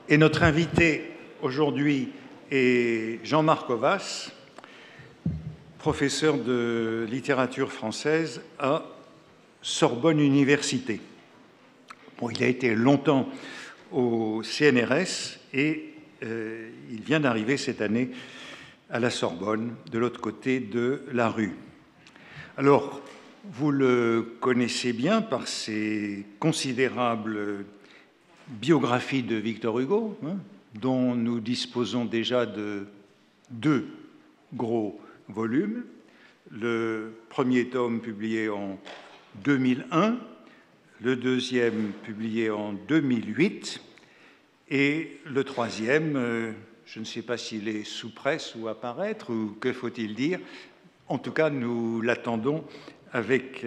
Et notre invité aujourd'hui est Jean-Marc Ovas, professeur de littérature française à Sorbonne Université. Bon, il a été longtemps au CNRS et il vient d'arriver cette année à la Sorbonne, de l'autre côté de la rue. Alors, vous le connaissez bien par ses considérables biographies de Victor Hugo, dont nous disposons déjà de 2 gros volumes. Le premier tome publié en 2001, le deuxième publié en 2008, et le troisième, je ne sais pas s'il est sous presse ou à paraître, ou que faut-il dire. En tout cas, nous l'attendons avec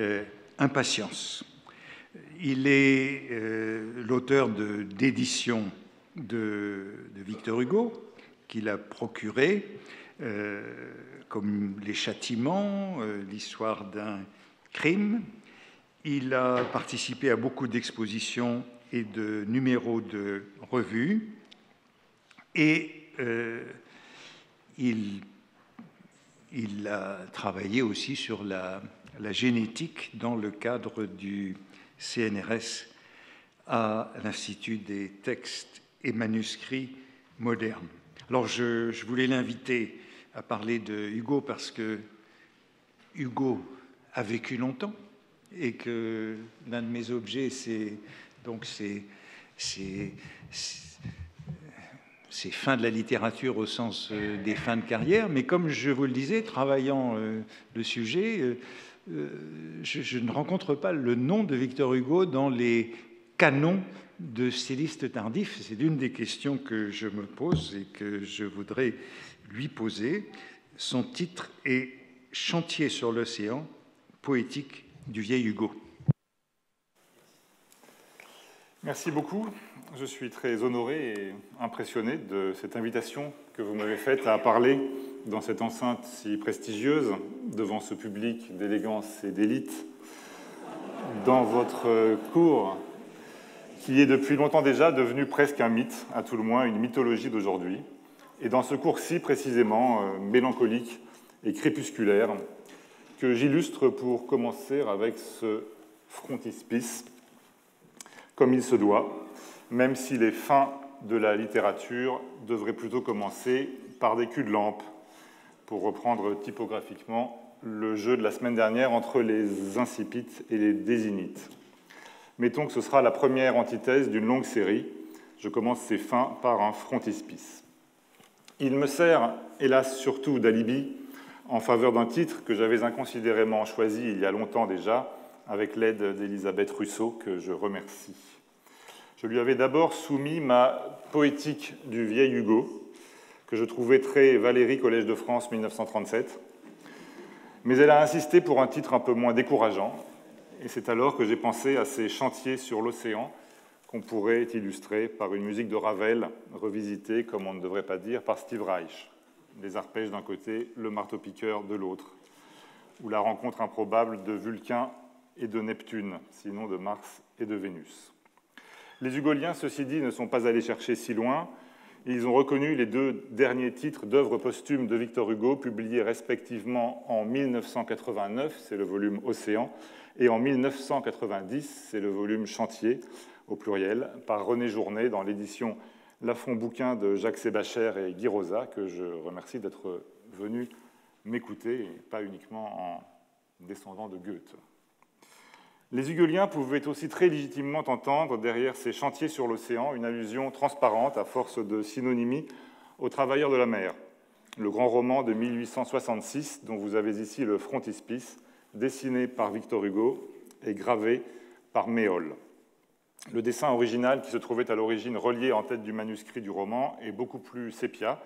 impatience. Il est l'auteur d'éditions de Victor Hugo, qu'il a procuré, comme Les Châtiments, l'histoire d'un crime. Il a participé à beaucoup d'expositions et de numéros de revues. Et il a travaillé aussi sur la génétique dans le cadre du CNRS à l'Institut des textes et manuscrits modernes. Alors je voulais l'inviter à parler de Hugo parce que Hugo a vécu longtemps et que l'un de mes objets, c'est fins de la littérature au sens des fins de carrière, mais comme je vous le disais, travaillant le sujet, je ne rencontre pas le nom de Victor Hugo dans les canons de stylistes tardifs. C'est l'une des questions que je me pose et que je voudrais lui poser. Son titre est « Chantier sur l'océan, poétique du vieil Hugo ». Merci beaucoup. Je suis très honoré et impressionné de cette invitation que vous m'avez faite à parler dans cette enceinte si prestigieuse, devant ce public d'élégance et d'élite, dans votre cours qui est depuis longtemps déjà devenu presque un mythe, à tout le moins une mythologie d'aujourd'hui, et dans ce cours-ci précisément mélancolique et crépusculaire que j'illustre pour commencer avec ce frontispice, comme il se doit, même si les fins de la littérature devraient plutôt commencer par des culs de lampe, pour reprendre typographiquement le jeu de la semaine dernière entre les incipites et les désignites. Mettons que ce sera la première antithèse d'une longue série. Je commence ces fins par un frontispice. Il me sert, hélas, surtout d'alibi en faveur d'un titre que j'avais inconsidérément choisi il y a longtemps déjà, avec l'aide d'Elisabeth Russo, que je remercie. Je lui avais d'abord soumis ma poétique du vieil Hugo, que je trouvais très Valéry, Collège de France, 1937. Mais elle a insisté pour un titre un peu moins décourageant, et c'est alors que j'ai pensé à ces chantiers sur l'océan qu'on pourrait illustrer par une musique de Ravel, revisitée, comme on ne devrait pas dire, par Steve Reich. Les arpèges d'un côté, le marteau-piqueur de l'autre, ou la rencontre improbable de Vulcain et de Neptune, sinon de Mars et de Vénus. Les hugoliens, ceci dit, ne sont pas allés chercher si loin. Ils ont reconnu les 2 derniers titres d'œuvres posthumes de Victor Hugo, publiés respectivement en 1989, c'est le volume Océan, et en 1990, c'est le volume Chantier, au pluriel, par René Journet, dans l'édition Lafon Bouquin de Jacques Sébacher et Guy Rosa, que je remercie d'être venu m'écouter, et pas uniquement en descendant de Goethe. Les hugoliens pouvaient aussi très légitimement entendre derrière ces chantiers sur l'océan une allusion transparente, à force de synonymie, aux travailleurs de la mer, le grand roman de 1866 dont vous avez ici le frontispice, dessiné par Victor Hugo et gravé par Méhol. Le dessin original, qui se trouvait à l'origine relié en tête du manuscrit du roman, est beaucoup plus sépia,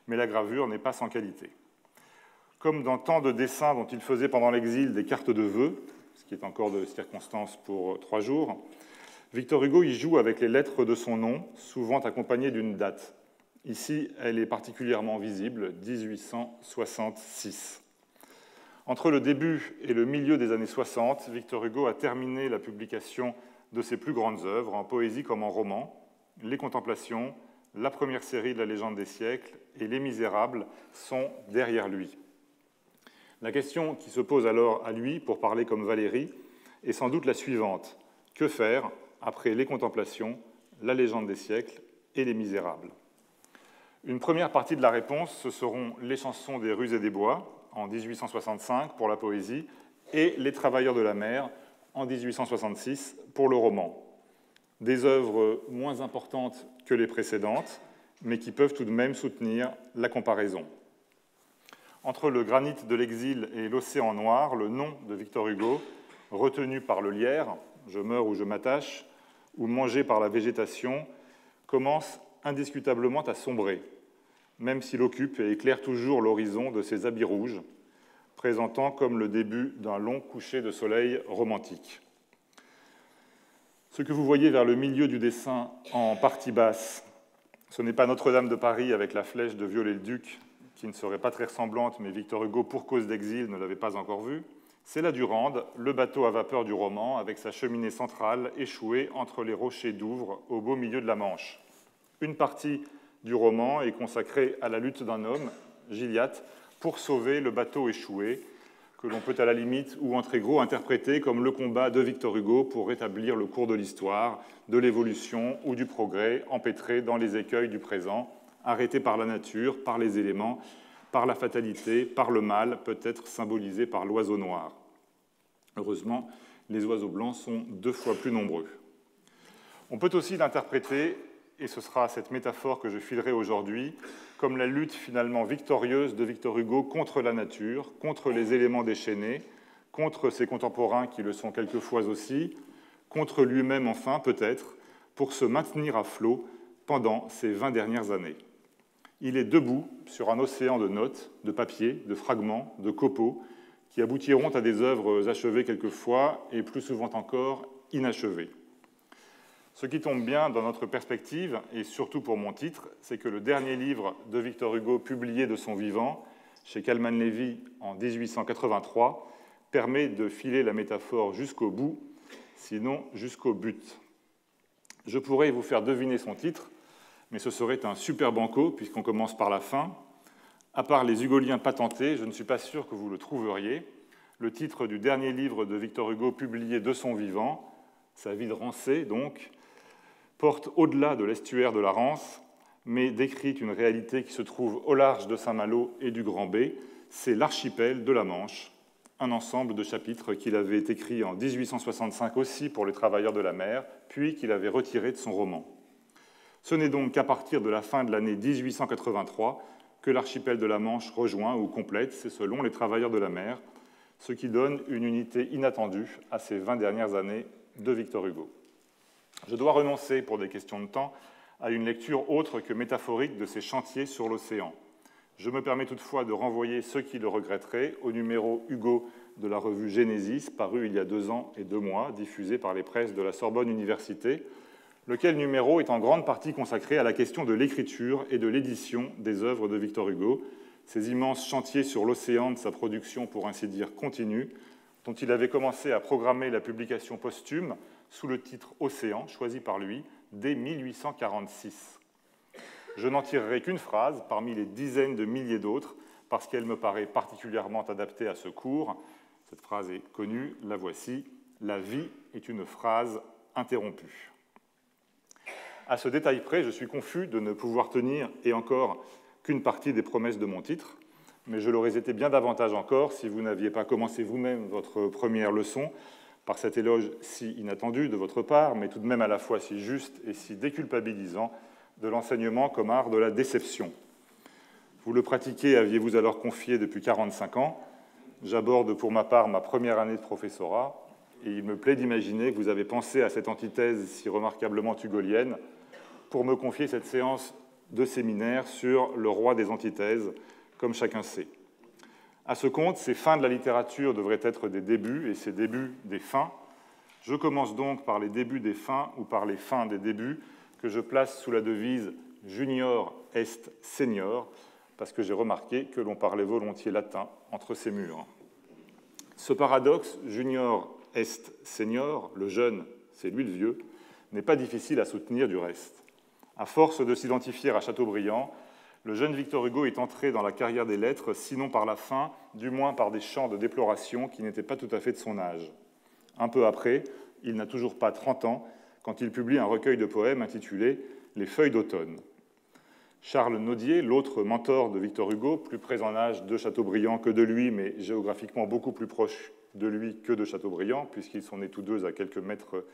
mais la gravure n'est pas sans qualité. Comme dans tant de dessins dont il faisait pendant l'exil des cartes de vœux, ce qui est encore de circonstance pour 3 jours, Victor Hugo y joue avec les lettres de son nom, souvent accompagnées d'une date. Ici, elle est particulièrement visible, 1866. Entre le début et le milieu des années 60, Victor Hugo a terminé la publication de ses plus grandes œuvres, en poésie comme en roman, Les Contemplations, la première série de la légende des siècles et Les Misérables sont derrière lui. La question qui se pose alors à lui, pour parler comme Valéry, est sans doute la suivante. Que faire après Les Contemplations, la légende des siècles et Les Misérables? Une première partie de la réponse, ce seront Les Chansons des rues et des bois, en 1865 pour la poésie, et Les Travailleurs de la mer, en 1866 pour le roman. Des œuvres moins importantes que les précédentes, mais qui peuvent tout de même soutenir la comparaison. Entre le granit de l'exil et l'océan noir, le nom de Victor Hugo, retenu par le lierre, je meurs ou je m'attache, ou mangé par la végétation, commence indiscutablement à sombrer, même s'il occupe et éclaire toujours l'horizon de ses habits rouges, présentant comme le début d'un long coucher de soleil romantique. Ce que vous voyez vers le milieu du dessin en partie basse, ce n'est pas Notre-Dame de Paris avec la flèche de Viollet-le-Duc, qui ne serait pas très ressemblante, mais Victor Hugo, pour cause d'exil, ne l'avait pas encore vue. C'est la Durande, le bateau à vapeur du roman, avec sa cheminée centrale échouée entre les rochers d'Ouvres, au beau milieu de la Manche. Une partie du roman est consacrée à la lutte d'un homme, Gilliatt, pour sauver le bateau échoué, que l'on peut à la limite ou en très gros interpréter comme le combat de Victor Hugo pour rétablir le cours de l'histoire, de l'évolution ou du progrès empêtré dans les écueils du présent, arrêté par la nature, par les éléments, par la fatalité, par le mal, peut-être symbolisé par l'oiseau noir. Heureusement, les oiseaux blancs sont 2 fois plus nombreux. On peut aussi l'interpréter, et ce sera cette métaphore que je filerai aujourd'hui, comme la lutte finalement victorieuse de Victor Hugo contre la nature, contre les éléments déchaînés, contre ses contemporains qui le sont quelquefois aussi, contre lui-même enfin peut-être, pour se maintenir à flot pendant ces 20 dernières années. Il est debout sur un océan de notes, de papier, de fragments, de copeaux, qui aboutiront à des œuvres achevées quelquefois et plus souvent encore inachevées. Ce qui tombe bien dans notre perspective, et surtout pour mon titre, c'est que le dernier livre de Victor Hugo publié de son vivant, chez Calman Levy en 1883, permet de filer la métaphore jusqu'au bout, sinon jusqu'au but. Je pourrais vous faire deviner son titre, mais ce serait un super banco, puisqu'on commence par la fin. À part les hugoliens patentés, je ne suis pas sûr que vous le trouveriez. Le titre du dernier livre de Victor Hugo publié de son vivant, Sa vie de Rancé, donc, porte au-delà de l'estuaire de la Rance, mais décrit une réalité qui se trouve au large de Saint-Malo et du Grand B. C'est l'archipel de la Manche, un ensemble de chapitres qu'il avait écrit en 1865 aussi pour les Travailleurs de la mer, puis qu'il avait retiré de son roman. Ce n'est donc qu'à partir de la fin de l'année 1883 que l'archipel de la Manche rejoint ou complète, c'est selon les Travailleurs de la mer, ce qui donne une unité inattendue à ces 20 dernières années de Victor Hugo. Je dois renoncer, pour des questions de temps, à une lecture autre que métaphorique de ces chantiers sur l'océan. Je me permets toutefois de renvoyer ceux qui le regretteraient au numéro Hugo de la revue Genesis, paru il y a 2 ans et 2 mois, diffusé par les presses de la Sorbonne Université, lequel numéro est en grande partie consacré à la question de l'écriture et de l'édition des œuvres de Victor Hugo, ces immenses chantiers sur l'océan de sa production, pour ainsi dire, continue, dont il avait commencé à programmer la publication posthume sous le titre Océan, choisi par lui, dès 1846. Je n'en tirerai qu'une phrase parmi les dizaines de milliers d'autres, parce qu'elle me paraît particulièrement adaptée à ce cours. Cette phrase est connue, la voici. La vie est une phrase interrompue. À ce détail près, je suis confus de ne pouvoir tenir, et encore, qu'une partie des promesses de mon titre, mais je l'aurais été bien davantage encore si vous n'aviez pas commencé vous-même votre première leçon par cet éloge si inattendu de votre part, mais tout de même à la fois si juste et si déculpabilisant, de l'enseignement comme art de la déception. Vous le pratiquez, aviez-vous alors confié depuis 45 ans. J'aborde pour ma part ma première année de professorat, et il me plaît d'imaginer que vous avez pensé à cette antithèse si remarquablement hugolienne pour me confier cette séance de séminaire sur le roi des antithèses, comme chacun sait. À ce compte, ces fins de la littérature devraient être des débuts et ces débuts des fins. Je commence donc par les débuts des fins ou par les fins des débuts que je place sous la devise « Junior est senior », parce que j'ai remarqué que l'on parlait volontiers latin entre ces murs. Ce paradoxe « Junior est senior », le jeune, c'est lui le vieux, n'est pas difficile à soutenir du reste. À force de s'identifier à Chateaubriand, le jeune Victor Hugo est entré dans la carrière des lettres, sinon par la fin, du moins par des chants de déploration qui n'étaient pas tout à fait de son âge. Un peu après, il n'a toujours pas 30 ans, quand il publie un recueil de poèmes intitulé « Les feuilles d'automne ». Charles Nodier, l'autre mentor de Victor Hugo, plus près en âge de Chateaubriand que de lui, mais géographiquement beaucoup plus proche de lui que de Chateaubriand, puisqu'ils sont nés tous deux à quelques mètres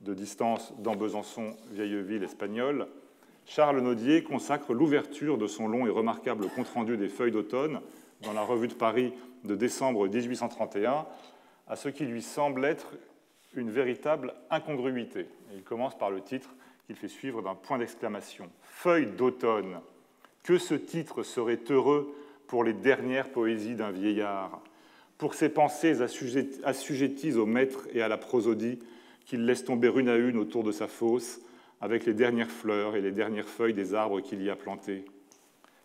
de distance dans Besançon, vieille ville espagnole, Charles Nodier consacre l'ouverture de son long et remarquable compte-rendu des feuilles d'automne dans la Revue de Paris de décembre 1831 à ce qui lui semble être une véritable incongruité. Et il commence par le titre qu'il fait suivre d'un point d'exclamation. « Feuilles d'automne, que ce titre serait heureux pour les dernières poésies d'un vieillard, pour ces pensées assujetties au maître et à la prosodie qu'il laisse tomber une à une autour de sa fosse, avec les dernières fleurs et les dernières feuilles des arbres qu'il y a plantés.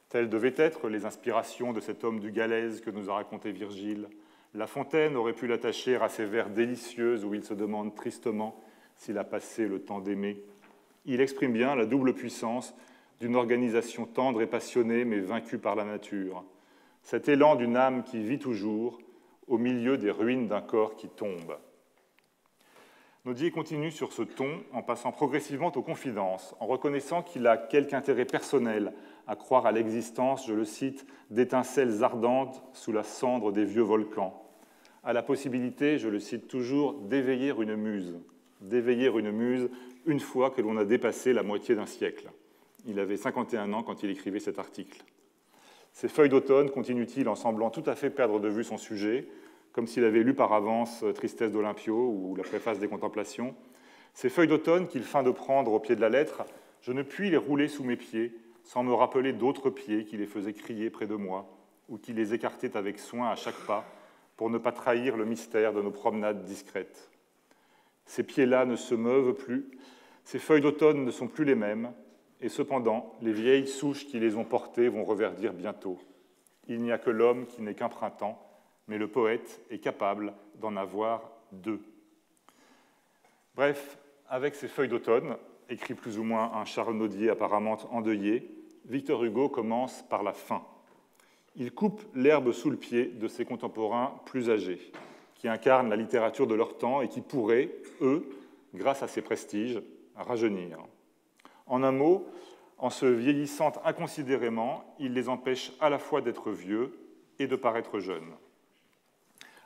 Telles devaient être les inspirations de cet homme du Galèze que nous a raconté Virgile. La Fontaine aurait pu l'attacher à ces vers délicieux où il se demande tristement s'il a passé le temps d'aimer. Il exprime bien la double puissance d'une organisation tendre et passionnée, mais vaincue par la nature. Cet élan d'une âme qui vit toujours au milieu des ruines d'un corps qui tombe. » Nodier continue sur ce ton en passant progressivement aux confidences, en reconnaissant qu'il a quelque intérêt personnel à croire à l'existence, je le cite, d'étincelles ardentes sous la cendre des vieux volcans, à la possibilité, je le cite toujours, d'éveiller une muse une fois que l'on a dépassé la moitié d'un siècle. Il avait 51 ans quand il écrivait cet article. Ces feuilles d'automne continuent-ils en semblant tout à fait perdre de vue son sujet, comme s'il avait lu par avance Tristesse d'Olympio ou la préface des Contemplations. Ces feuilles d'automne qu'il feint de prendre au pied de la lettre, je ne puis les rouler sous mes pieds sans me rappeler d'autres pieds qui les faisaient crier près de moi ou qui les écartaient avec soin à chaque pas pour ne pas trahir le mystère de nos promenades discrètes. Ces pieds-là ne se meuvent plus, ces feuilles d'automne ne sont plus les mêmes, et cependant, les vieilles souches qui les ont portées vont reverdir bientôt. Il n'y a que l'homme qui n'est qu'un printemps, mais le poète est capable d'en avoir deux. Bref, avec ces feuilles d'automne, écrit plus ou moins un Charles Nodier apparemment endeuillé, Victor Hugo commence par la fin. Il coupe l'herbe sous le pied de ses contemporains plus âgés, qui incarnent la littérature de leur temps et qui pourraient, eux, grâce à ses prestiges, rajeunir. En un mot, en se vieillissant inconsidérément, il les empêche à la fois d'être vieux et de paraître jeunes.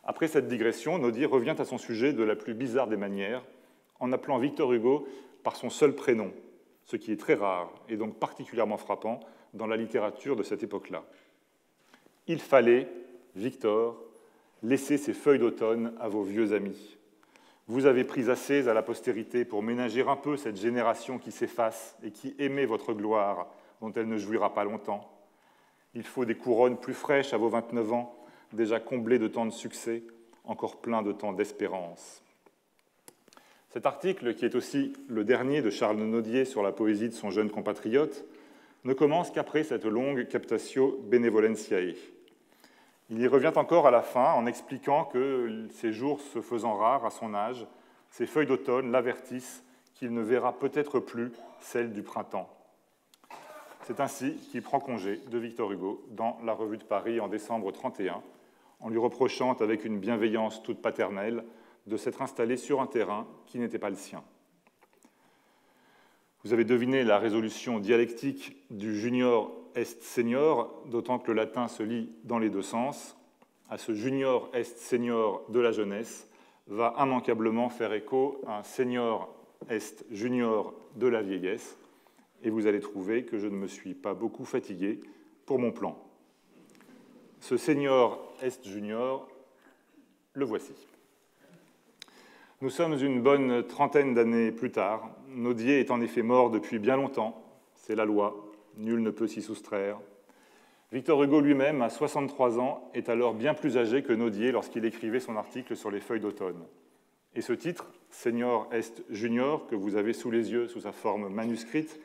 Après cette digression, Nodier revient à son sujet de la plus bizarre des manières, en appelant Victor Hugo par son seul prénom, ce qui est très rare et donc particulièrement frappant dans la littérature de cette époque-là. Il fallait, Victor, laisser ces feuilles d'automne à vos vieux amis. Vous avez pris assez à la postérité pour ménager un peu cette génération qui s'efface et qui aimait votre gloire, dont elle ne jouira pas longtemps. Il faut des couronnes plus fraîches à vos 29 ans, déjà comblés de tant de succès, encore plein de tant d'espérance. Cet article, qui est aussi le dernier de Charles Nodier sur la poésie de son jeune compatriote, ne commence qu'après cette longue captatio benevolentiae. Il y revient encore à la fin en expliquant que, ces jours se faisant rares à son âge, ses feuilles d'automne l'avertissent qu'il ne verra peut-être plus celles du printemps. C'est ainsi qu'il prend congé de Victor Hugo dans la Revue de Paris en décembre 1931, en lui reprochant avec une bienveillance toute paternelle de s'être installé sur un terrain qui n'était pas le sien. Vous avez deviné la résolution dialectique du junior est senior, d'autant que le latin se lit dans les deux sens. À ce junior est senior de la jeunesse va immanquablement faire écho à un senior est junior de la vieillesse, et vous allez trouver que je ne me suis pas beaucoup fatigué pour mon plan. Ce senior est junior, le voici. Nous sommes une bonne trentaine d'années plus tard. Nodier est en effet mort depuis bien longtemps. C'est la loi, nul ne peut s'y soustraire. Victor Hugo lui-même, à 63 ans, est alors bien plus âgé que Nodier lorsqu'il écrivait son article sur les feuilles d'automne. Et ce titre, Senior est junior, que vous avez sous les yeux sous sa forme manuscrite,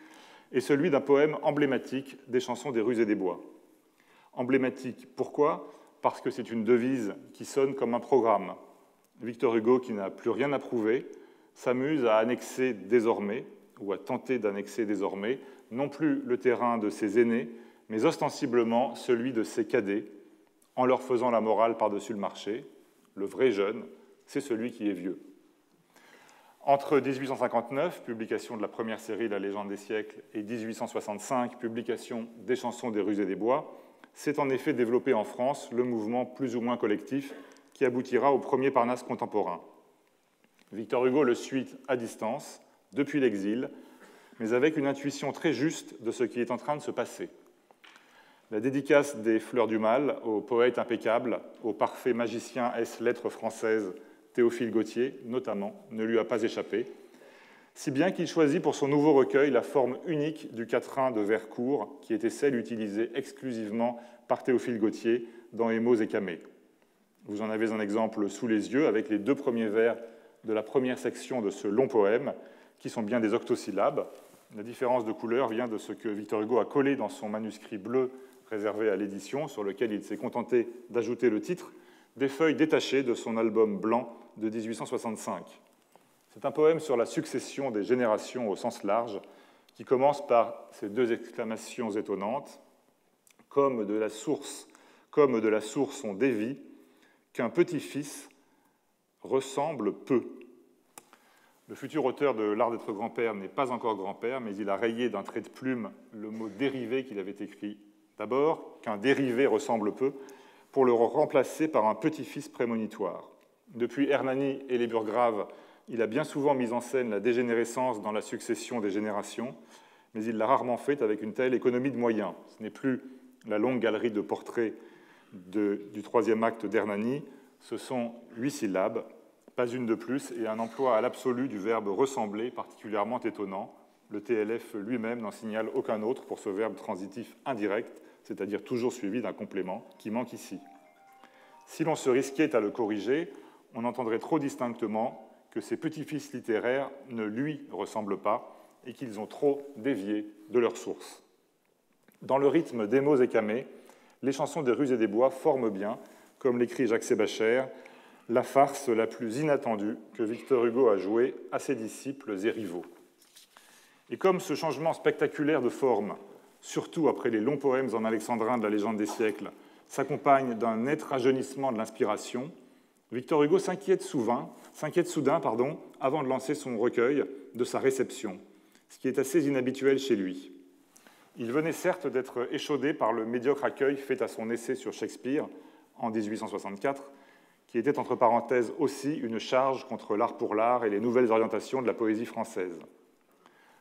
est celui d'un poème emblématique des chansons des rues et des bois. Emblématique, pourquoi ? Parce que c'est une devise qui sonne comme un programme. Victor Hugo, qui n'a plus rien à prouver, s'amuse à annexer désormais, ou a tenté d'annexer désormais, non plus le terrain de ses aînés, mais ostensiblement celui de ses cadets, en leur faisant la morale par-dessus le marché. Le vrai jeune, c'est celui qui est vieux. Entre 1859, publication de la première série La légende des siècles, et 1865, publication des chansons des rues et des bois, s'est en effet développé en France le mouvement plus ou moins collectif qui aboutira au premier Parnasse contemporain. Victor Hugo le suit à distance, depuis l'exil, mais avec une intuition très juste de ce qui est en train de se passer. La dédicace des Fleurs du Mal au poète impeccable, au parfait magicien ès-lettres françaises Théophile Gautier, notamment, ne lui a pas échappé, si bien qu'il choisit pour son nouveau recueil la forme unique du quatrain de vers court, qui était celle utilisée exclusivement par Théophile Gautier dans Émaux et Camée. Vous en avez un exemple sous les yeux, avec les deux premiers vers de la première section de ce long poème, qui sont bien des octosyllabes. La différence de couleur vient de ce que Victor Hugo a collé dans son manuscrit bleu réservé à l'édition, sur lequel il s'est contenté d'ajouter le titre, des feuilles détachées de son album blanc de 1865. C'est un poème sur la succession des générations au sens large, qui commence par ces deux exclamations étonnantes. Comme de la source on dévie, qu'un petit-fils ressemble peu. Le futur auteur de L'art d'être grand-père n'est pas encore grand-père, mais il a rayé d'un trait de plume le mot dérivé qu'il avait écrit d'abord, qu'un dérivé ressemble peu, pour le remplacer par un petit-fils prémonitoire. Depuis Hernani et les Burgraves, il a bien souvent mis en scène la dégénérescence dans la succession des générations, mais il l'a rarement fait avec une telle économie de moyens. Ce n'est plus la longue galerie de portraits du troisième acte d'Hernani, ce sont 8 syllabes, pas une de plus, et un emploi à l'absolu du verbe ressembler particulièrement étonnant. Le TLF lui-même n'en signale aucun autre pour ce verbe transitif indirect, c'est-à-dire toujours suivi d'un complément, qui manque ici. Si l'on se risquait à le corriger, on entendrait trop distinctement que ces petits-fils littéraires ne lui ressemblent pas et qu'ils ont trop dévié de leur source. Dans le rythme d'Émaux et Camée, les chansons des rues et des bois forment bien, comme l'écrit Jacques Sébachère, la farce la plus inattendue que Victor Hugo a jouée à ses disciples et rivaux. Et comme ce changement spectaculaire de forme, surtout après les longs poèmes en alexandrin de la légende des siècles, s'accompagne d'un net rajeunissement de l'inspiration, Victor Hugo s'inquiète soudain, avant de lancer son recueil, de sa réception, ce qui est assez inhabituel chez lui. Il venait certes d'être échaudé par le médiocre accueil fait à son essai sur Shakespeare en 1864, qui était entre parenthèses aussi une charge contre l'art pour l'art et les nouvelles orientations de la poésie française.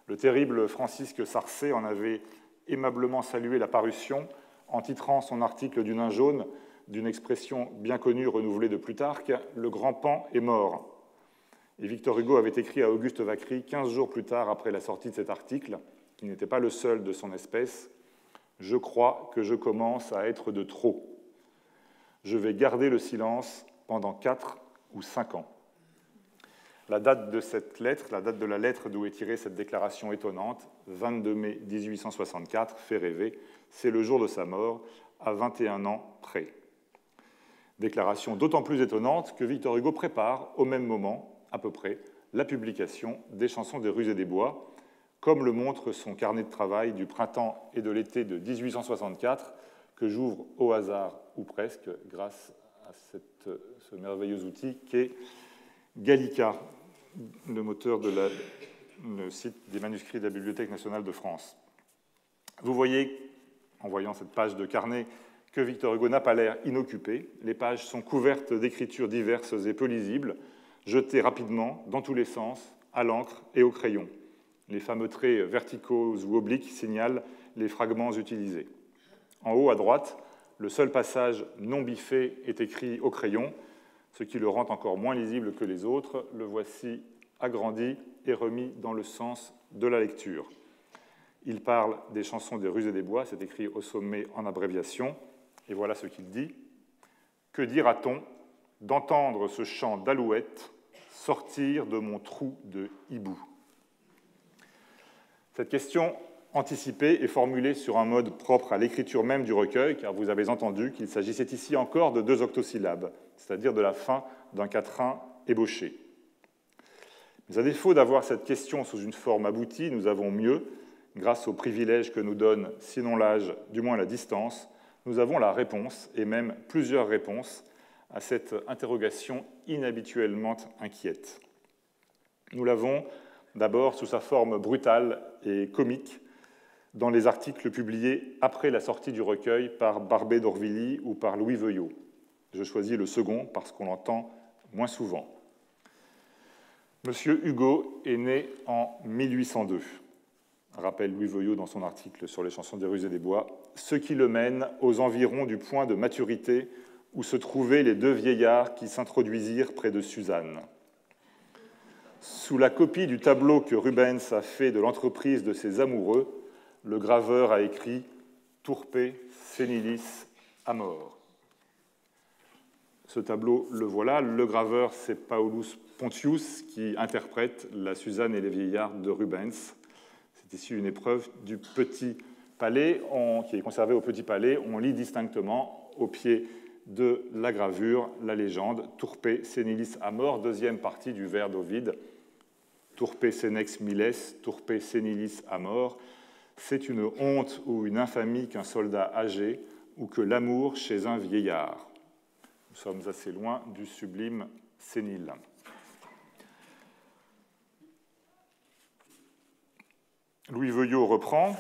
Le terrible Francisque Sarcey en avait aimablement salué la parution en titrant son article du Nain jaune d'une expression bien connue renouvelée de Plutarque, « Le grand Pan est mort ». Et Victor Hugo avait écrit à Auguste Vacry 15 jours plus tard après la sortie de cet article, qui n'était pas le seul de son espèce, « Je crois que je commence à être de trop. Je vais garder le silence pendant 4 ou 5 ans. » La date de cette lettre, la date de la lettre d'où est tirée cette déclaration étonnante, 22 mai 1864, fait rêver, c'est le jour de sa mort, à 21 ans près. Déclaration d'autant plus étonnante que Victor Hugo prépare, au même moment, à peu près, la publication des chansons des rues et des bois, comme le montre son carnet de travail du printemps et de l'été de 1864, que j'ouvre au hasard, ou presque, grâce à ce merveilleux outil qu'est Gallica, le moteur de le site des manuscrits de la Bibliothèque nationale de France. Vous voyez, en voyant cette page de carnet, que Victor Hugo n'a pas l'air inoccupé. Les pages sont couvertes d'écritures diverses et peu lisibles, jetées rapidement, dans tous les sens, à l'encre et au crayon. Les fameux traits verticaux ou obliques signalent les fragments utilisés. En haut, à droite, le seul passage non biffé est écrit au crayon, ce qui le rend encore moins lisible que les autres. Le voici agrandi et remis dans le sens de la lecture. Il parle des chansons des rues et des bois, c'est écrit au sommet en abréviation, et voilà ce qu'il dit. « Que dira-t-on d'entendre ce chant d'alouette sortir de mon trou de hibou ?» Cette question anticipée est formulée sur un mode propre à l'écriture même du recueil, car vous avez entendu qu'il s'agissait ici encore de 2 octosyllabes, c'est-à-dire de la fin d'un quatrain ébauché. Mais à défaut d'avoir cette question sous une forme aboutie, nous avons mieux, grâce aux privilèges que nous donne, sinon l'âge, du moins la distance, nous avons la réponse, et même plusieurs réponses, à cette interrogation inhabituellement inquiète. Nous l'avons d'abord sous sa forme brutale et comique dans les articles publiés après la sortie du recueil par Barbé d'Aurevilly ou par Louis Veuillot. Je choisis le second parce qu'on l'entend moins souvent. Monsieur Hugo est né en 1802, rappelle Louis Veuillot dans son article sur les chansons des rues et des bois, ce qui le mène aux environs du point de maturité où se trouvaient les deux vieillards qui s'introduisirent près de Suzanne. Sous la copie du tableau que Rubens a fait de l'entreprise de ses amoureux, le graveur a écrit « Turpe senilis amor ». Ce tableau, le voilà. Le graveur, c'est Paulus Pontius, qui interprète la Suzanne et les vieillards de Rubens. C'est ici une épreuve du Petit Palais, qui est conservée au Petit Palais. On lit distinctement au pied de la gravure la légende « Turpe senilis amor », deuxième partie du vers d'Ovide. « Turpe senex miles, turpe senilis amor ». C'est une honte ou une infamie qu'un soldat âgé ou que l'amour chez un vieillard. Nous sommes assez loin du sublime sénile. Louis Veuillot reprend.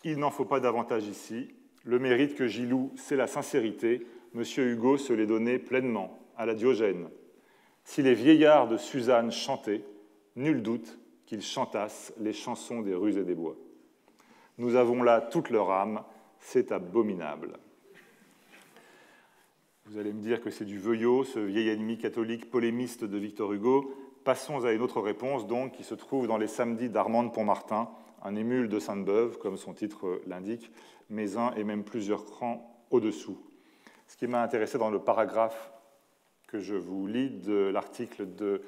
Il n'en faut pas davantage ici. Le mérite que j'y loue, c'est la sincérité. Monsieur Hugo se l'est donné pleinement, à la Diogène. Si les vieillards de Suzanne chantaient, nul doute qu'ils chantassent les chansons des rues et des bois. Nous avons là toute leur âme, c'est abominable. Vous allez me dire que c'est du Veuillot, ce vieil ennemi catholique polémiste de Victor Hugo. Passons à une autre réponse, donc, qui se trouve dans les Samedis d'Armand de Pontmartin, un émule de Sainte-Beuve, comme son titre l'indique, mais un et même plusieurs crans au-dessous. Ce qui m'a intéressé dans le paragraphe que je vous lis de l'article de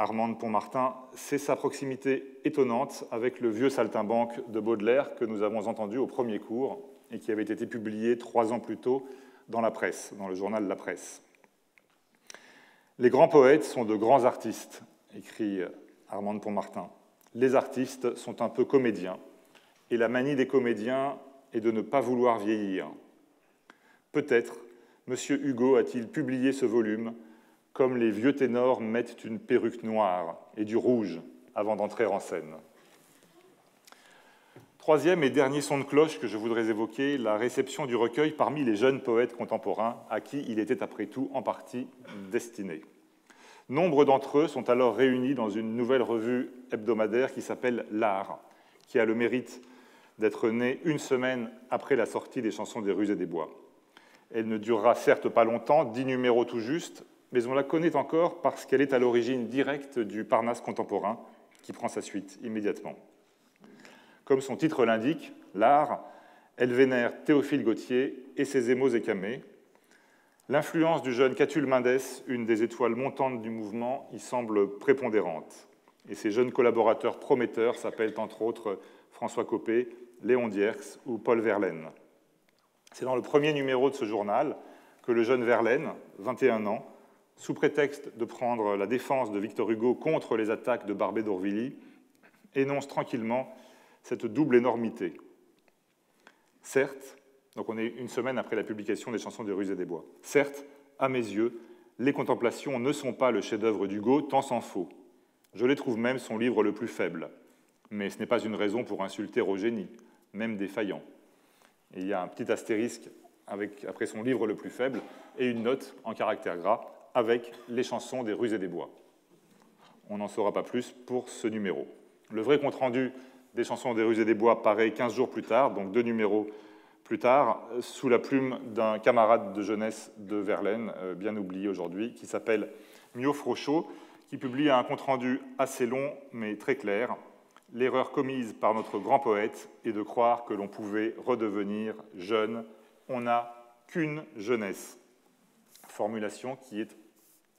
Armand de Pontmartin, c'est sa proximité étonnante avec le vieux saltimbanque de Baudelaire que nous avons entendu au premier cours et qui avait été publié 3 ans plus tôt dans la presse, dans le journal La Presse. Les grands poètes sont de grands artistes, écrit Armand de Pontmartin. Les artistes sont un peu comédiens, et la manie des comédiens est de ne pas vouloir vieillir. Peut-être M. Hugo a-t-il publié ce volume comme les vieux ténors mettent une perruque noire et du rouge avant d'entrer en scène. Troisième et dernier son de cloche que je voudrais évoquer, la réception du recueil parmi les jeunes poètes contemporains à qui il était après tout en partie destiné. Nombre d'entre eux sont alors réunis dans une nouvelle revue hebdomadaire qui s'appelle L'Art, qui a le mérite d'être née une semaine après la sortie des chansons des rues et des bois. Elle ne durera certes pas longtemps, 10 numéros tout juste, mais on la connaît encore parce qu'elle est à l'origine directe du Parnasse contemporain, qui prend sa suite immédiatement. Comme son titre l'indique, L'Art, elle vénère Théophile Gautier et ses émaux écamés. L'influence du jeune Catulle Mendès, une des étoiles montantes du mouvement, y semble prépondérante. Et ses jeunes collaborateurs prometteurs s'appellent entre autres François Copé, Léon Dierks ou Paul Verlaine. C'est dans le premier numéro de ce journal que le jeune Verlaine, 21 ans, sous prétexte de prendre la défense de Victor Hugo contre les attaques de Barbé d'Aurevilly, énonce tranquillement cette double énormité. Certes, donc on est une semaine après la publication des chansons des rues et des bois, certes, à mes yeux, les Contemplations ne sont pas le chef-d'œuvre d'Hugo, tant s'en faut. Je les trouve même son livre le plus faible. Mais ce n'est pas une raison pour insulter au génie, même défaillant. Et il y a un petit astérisque après son livre le plus faible et une note en caractère gras avec les chansons des rues et des bois. On n'en saura pas plus pour ce numéro. Le vrai compte-rendu des chansons des rues et des bois paraît 15 jours plus tard, donc 2 numéros plus tard, sous la plume d'un camarade de jeunesse de Verlaine, bien oublié aujourd'hui, qui s'appelle Mio Frochot, qui publie un compte-rendu assez long mais très clair. L'erreur commise par notre grand poète est de croire que l'on pouvait redevenir jeune. On n'a qu'une jeunesse. Formulation qui est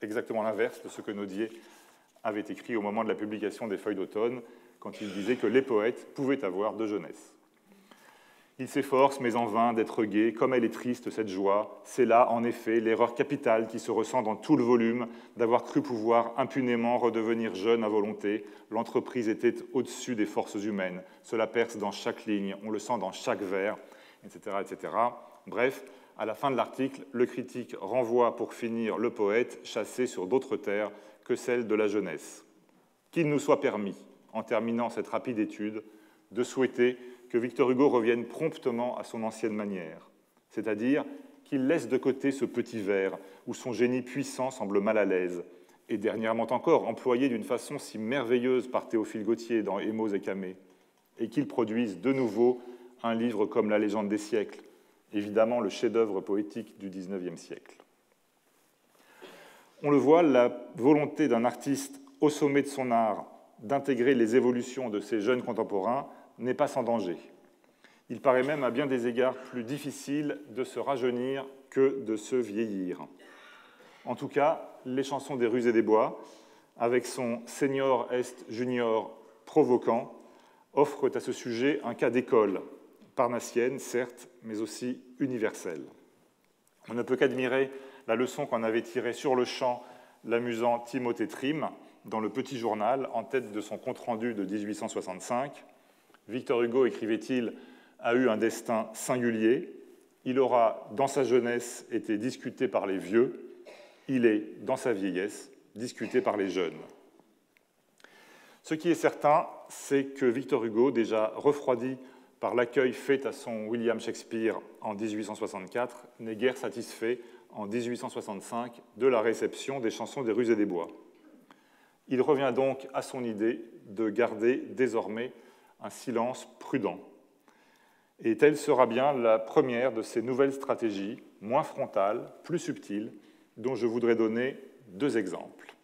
exactement l'inverse de ce que Nodier avait écrit au moment de la publication des Feuilles d'automne, quand il disait que les poètes pouvaient avoir de jeunesse. Il s'efforce, mais en vain, d'être gai, comme elle est triste, cette joie. C'est là, en effet, l'erreur capitale qui se ressent dans tout le volume, d'avoir cru pouvoir impunément redevenir jeune à volonté. L'entreprise était au-dessus des forces humaines. Cela perce dans chaque ligne, on le sent dans chaque vers, etc., etc. Bref, à la fin de l'article, le critique renvoie pour finir le poète chassé sur d'autres terres que celles de la jeunesse. Qu'il nous soit permis, en terminant cette rapide étude, de souhaiter que Victor Hugo revienne promptement à son ancienne manière, c'est-à-dire qu'il laisse de côté ce petit vers où son génie puissant semble mal à l'aise, et dernièrement encore employé d'une façon si merveilleuse par Théophile Gautier dans Émaux et Camée, et qu'il produise de nouveau un livre comme La légende des siècles, évidemment le chef-d'œuvre poétique du XIXe siècle. On le voit, la volonté d'un artiste au sommet de son art d'intégrer les évolutions de ses jeunes contemporains n'est pas sans danger. Il paraît même à bien des égards plus difficile de se rajeunir que de se vieillir. En tout cas, les chansons des rues et des bois, avec son senior est junior provoquant, offrent à ce sujet un cas d'école, parnassienne certes, mais aussi universelle. On ne peut qu'admirer la leçon qu'en avait tirée sur le champ l'amusant Timothée Trim dans le Petit Journal, en tête de son compte-rendu de 1865. Victor Hugo, écrivait-il, a eu un destin singulier. Il aura, dans sa jeunesse, été discuté par les vieux. Il est, dans sa vieillesse, discuté par les jeunes. Ce qui est certain, c'est que Victor Hugo, déjà refroidi par l'accueil fait à son William Shakespeare en 1864, n'est guère satisfait en 1865 de la réception des chansons des rues et des bois. Il revient donc à son idée de garder désormais un silence prudent. Et telle sera bien la première de ces nouvelles stratégies, moins frontales, plus subtiles, dont je voudrais donner deux exemples.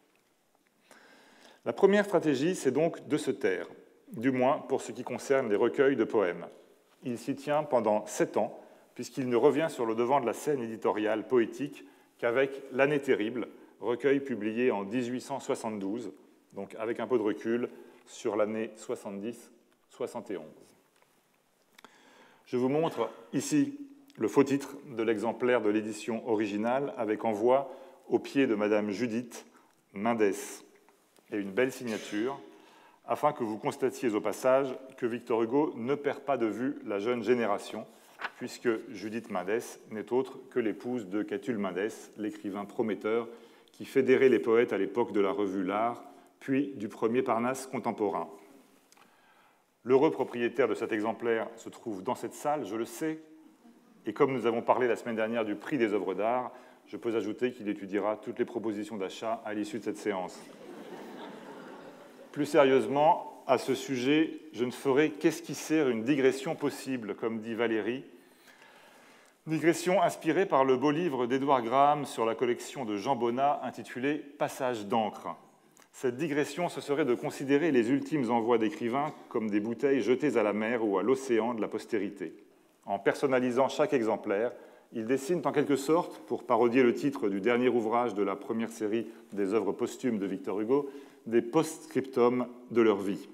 La première stratégie, c'est donc de se taire, du moins pour ce qui concerne les recueils de poèmes. Il s'y tient pendant 7 ans, puisqu'il ne revient sur le devant de la scène éditoriale poétique qu'avec L'année terrible, recueil publié en 1872, donc avec un peu de recul, sur l'année 70-71. Je vous montre ici le faux titre de l'exemplaire de l'édition originale avec envoi au pied de Madame Judith Mendès et une belle signature, afin que vous constatiez au passage que Victor Hugo ne perd pas de vue la jeune génération, puisque Judith Mendès n'est autre que l'épouse de Catulle Mendès, l'écrivain prometteur qui fédérait les poètes à l'époque de la revue L'Art, puis du premier Parnasse contemporain. L'heureux propriétaire de cet exemplaire se trouve dans cette salle, je le sais, et comme nous avons parlé la semaine dernière du prix des œuvres d'art, je peux ajouter qu'il étudiera toutes les propositions d'achat à l'issue de cette séance. Plus sérieusement, à ce sujet, je ne ferai qu'esquisser une digression possible, comme dit Valérie, digression inspirée par le beau livre d'Édouard Graham sur la collection de Jean Bonnat intitulé « Passage d'encre ». Cette digression, ce serait de considérer les ultimes envois d'écrivains comme des bouteilles jetées à la mer ou à l'océan de la postérité. En personnalisant chaque exemplaire, ils dessinent en quelque sorte, pour parodier le titre du dernier ouvrage de la première série des œuvres posthumes de Victor Hugo, des post-scriptums de leur vie.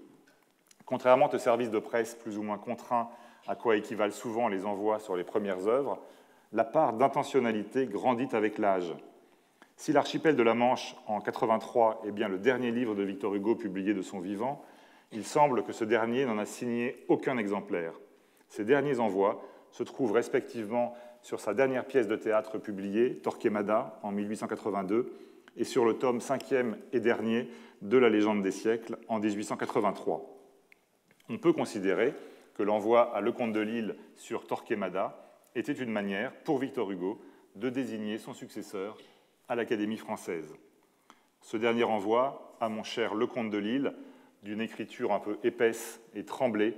Contrairement aux services de presse plus ou moins contraints, à quoi équivalent souvent les envois sur les premières œuvres, la part d'intentionnalité grandit avec l'âge. Si l'Archipel de la Manche, en 83, est bien le dernier livre de Victor Hugo publié de son vivant, il semble que ce dernier n'en a signé aucun exemplaire. Ces derniers envois se trouvent respectivement sur sa dernière pièce de théâtre publiée, Torquemada, en 1882, et sur le tome 5e et dernier de La légende des siècles, en 1883. On peut considérer que l'envoi à Lecomte de Lille sur Torquemada était une manière, pour Victor Hugo, de désigner son successeur à l'Académie française. Ce dernier envoi à mon cher Lecomte de Lille, d'une écriture un peu épaisse et tremblée,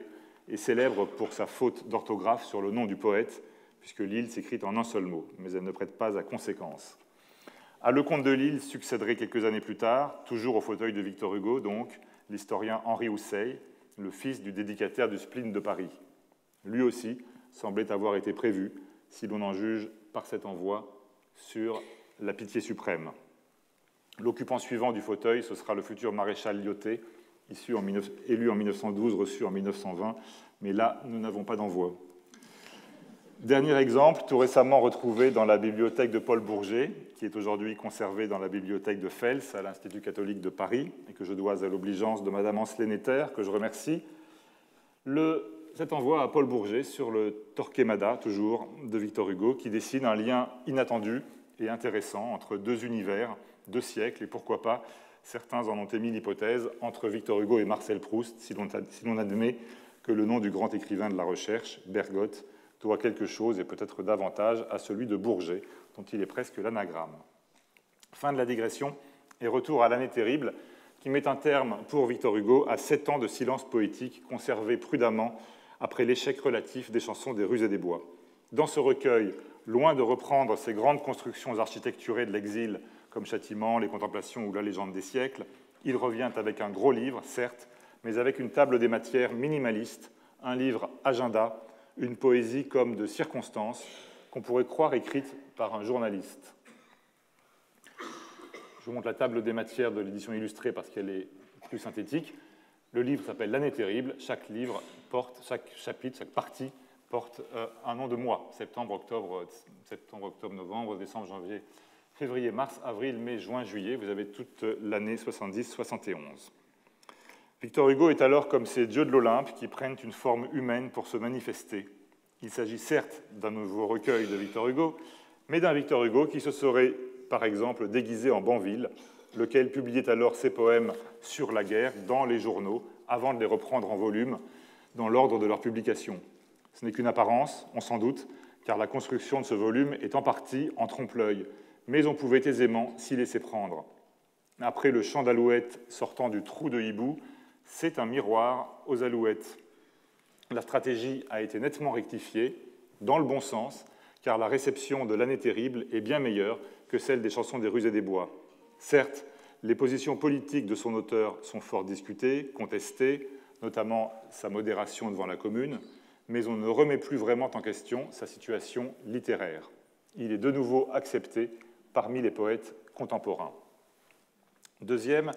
est célèbre pour sa faute d'orthographe sur le nom du poète, puisque Lille s'écrit en un seul mot, mais elle ne prête pas à conséquence. À Lecomte de Lille succéderait quelques années plus tard, toujours au fauteuil de Victor Hugo, donc, l'historien Henri Houssaye, le fils du dédicataire du Spleen de Paris. Lui aussi semblait avoir été prévu, si l'on en juge par cet envoi, sur la Pitié suprême. L'occupant suivant du fauteuil, ce sera le futur maréchal Lyautey, élu en 1912, reçu en 1920, mais là, nous n'avons pas d'envoi. Dernier exemple, tout récemment retrouvé dans la bibliothèque de Paul Bourget, qui est aujourd'hui conservée dans la bibliothèque de Fels, à l'Institut catholique de Paris, et que je dois à l'obligeance de Madame Ancelet-Netter, que je remercie. Cet envoi à Paul Bourget sur le Torquemada, toujours, de Victor Hugo, qui dessine un lien inattendu et intéressant entre deux univers, deux siècles, et pourquoi pas, certains en ont émis l'hypothèse, entre Victor Hugo et Marcel Proust, si l'on admet que le nom du grand écrivain de la recherche, Bergotte, doit quelque chose, et peut-être davantage, à celui de Bourget, dont il est presque l'anagramme. Fin de la digression, et retour à l'année terrible, qui met un terme pour Victor Hugo à 7 ans de silence poétique conservé prudemment après l'échec relatif des chansons des rues et des bois. Dans ce recueil, loin de reprendre ces grandes constructions architecturées de l'exil, comme Châtiment, les Contemplations ou la Légende des siècles, il revient avec un gros livre, certes, mais avec une table des matières minimaliste, un livre agenda, une poésie comme de circonstance qu'on pourrait croire écrite par un journaliste. Je vous montre la table des matières de l'édition illustrée parce qu'elle est plus synthétique. Le livre s'appelle L'année terrible. Chaque livre porte, chaque chapitre, chaque partie porte un nom de mois. Septembre, octobre, novembre, décembre, janvier, février, mars, avril, mai, juin, juillet. Vous avez toute l'année 70-71. Victor Hugo est alors comme ces dieux de l'Olympe qui prennent une forme humaine pour se manifester. Il s'agit certes d'un nouveau recueil de Victor Hugo, mais d'un Victor Hugo qui se serait, par exemple, déguisé en Banville, lequel publiait alors ses poèmes sur la guerre dans les journaux, avant de les reprendre en volume, dans l'ordre de leur publication. Ce n'est qu'une apparence, on s'en doute, car la construction de ce volume est en partie en trompe-l'œil, mais on pouvait aisément s'y laisser prendre. Après le chant d'alouette sortant du trou de hibou, c'est un miroir aux alouettes. La stratégie a été nettement rectifiée, dans le bon sens, car la réception de l'année terrible est bien meilleure que celle des chansons des rues et des bois. Certes, les positions politiques de son auteur sont fort discutées, contestées, notamment sa modération devant la Commune, mais on ne remet plus vraiment en question sa situation littéraire. Il est de nouveau accepté parmi les poètes contemporains. Deuxième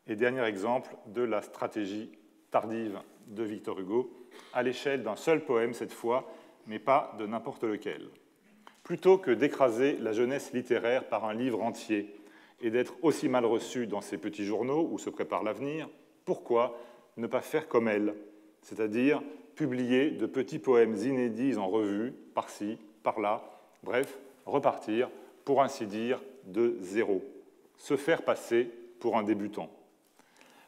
et dernier exemple de la stratégie tardive de Victor Hugo, à l'échelle d'un seul poème cette fois, mais pas de n'importe lequel. Plutôt que d'écraser la jeunesse littéraire par un livre entier et d'être aussi mal reçu dans ses petits journaux où se prépare l'avenir, pourquoi ne pas faire comme elle, c'est-à-dire publier de petits poèmes inédits en revue, par-ci, par-là, bref, repartir, pour ainsi dire, de zéro, se faire passer pour un débutant.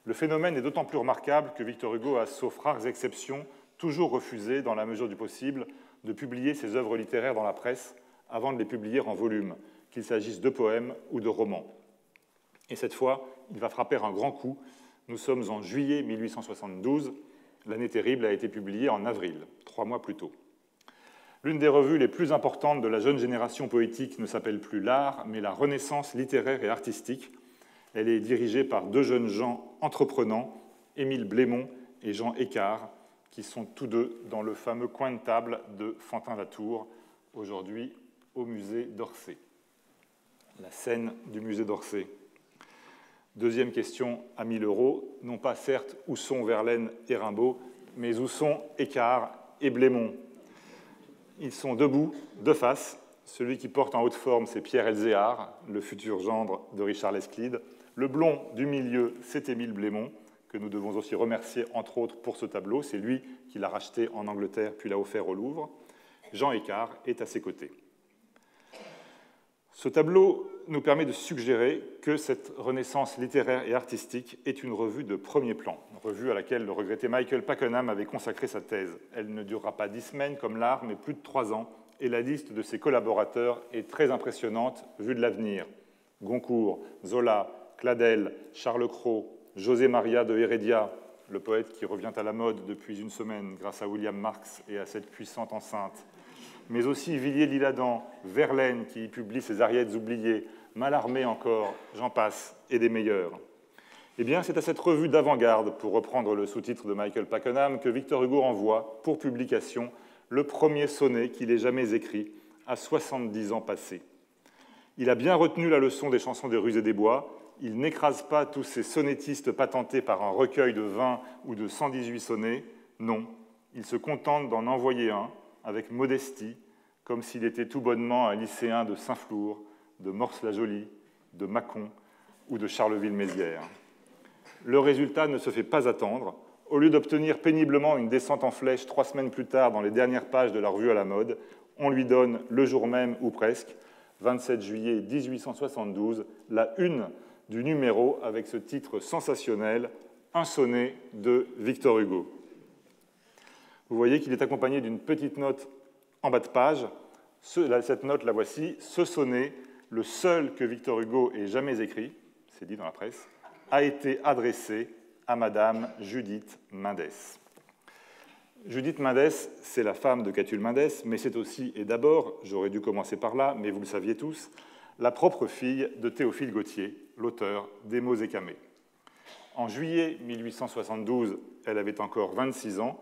Le phénomène est d'autant plus remarquable que Victor Hugo a, sauf rares exceptions, toujours refusé, dans la mesure du possible, de publier ses œuvres littéraires dans la presse avant de les publier en volume, qu'il s'agisse de poèmes ou de romans. Et cette fois, il va frapper un grand coup. Nous sommes en juillet 1872. L'année terrible a été publiée en avril, 3 mois plus tôt. L'une des revues les plus importantes de la jeune génération poétique ne s'appelle plus l'Art, mais la Renaissance littéraire et artistique. Elle est dirigée par 2 jeunes gens entreprenants, Émile Blémont et Jean Écart, qui sont tous deux dans le fameux coin de table de Fantin-Latour, aujourd'hui au musée d'Orsay. La scène du musée d'Orsay. Deuxième question à 1 000 €, non pas certes où sont Verlaine et Rimbaud, mais où sont Écart et Blémont. Ils sont debout, de face. Celui qui porte en haute forme, c'est Pierre Elzéar, le futur gendre de Richard Lesclide. Le blond du milieu, c'est Émile Blémont, que nous devons aussi remercier, entre autres, pour ce tableau. C'est lui qui l'a racheté en Angleterre, puis l'a offert au Louvre. Jean Écart est à ses côtés. Ce tableau nous permet de suggérer que cette renaissance littéraire et artistique est une revue de premier plan, une revue à laquelle le regretté Michael Pakenham avait consacré sa thèse. Elle ne durera pas 10 semaines comme l'art, mais plus de 3 ans, et la liste de ses collaborateurs est très impressionnante vue de l'avenir. Goncourt, Zola, Cladel, Charles Cros, José Maria de Heredia, le poète qui revient à la mode depuis une semaine grâce à William Marx et à cette puissante enceinte, mais aussi Villiers-l'Isle-Adam, Verlaine qui y publie ses Ariettes oubliées, Mallarmé encore, j'en passe, et des meilleurs. Eh bien, c'est à cette revue d'avant-garde, pour reprendre le sous-titre de Michael Pakenham, que Victor Hugo envoie, pour publication, le premier sonnet qu'il ait jamais écrit, à 70 ans passés. Il a bien retenu la leçon des chansons des rues et des bois. Il n'écrase pas tous ces sonnettistes patentés par un recueil de 20 ou de 118 sonnets. Non, il se contente d'en envoyer un, avec modestie, comme s'il était tout bonnement un lycéen de Saint-Flour, de Morse-la-Jolie, de Mâcon ou de Charleville-Mézières. Le résultat ne se fait pas attendre. Au lieu d'obtenir péniblement une descente en flèche 3 semaines plus tard dans les dernières pages de la revue à la mode, on lui donne le jour même, ou presque, 27 juillet 1872, la une du numéro avec ce titre sensationnel, « Un sonnet de Victor Hugo ». Vous voyez qu'il est accompagné d'une petite note en bas de page. Cette note, la voici. Ce sonnet, le seul que Victor Hugo ait jamais écrit, c'est dit dans la presse, a été adressé à Madame Judith Mendès. Judith Mendès, c'est la femme de Catulle Mendès, mais c'est aussi, et d'abord, j'aurais dû commencer par là, mais vous le saviez tous, la propre fille de Théophile Gautier, l'auteur d'Émaux et Camée. En juillet 1872, elle avait encore 26 ans,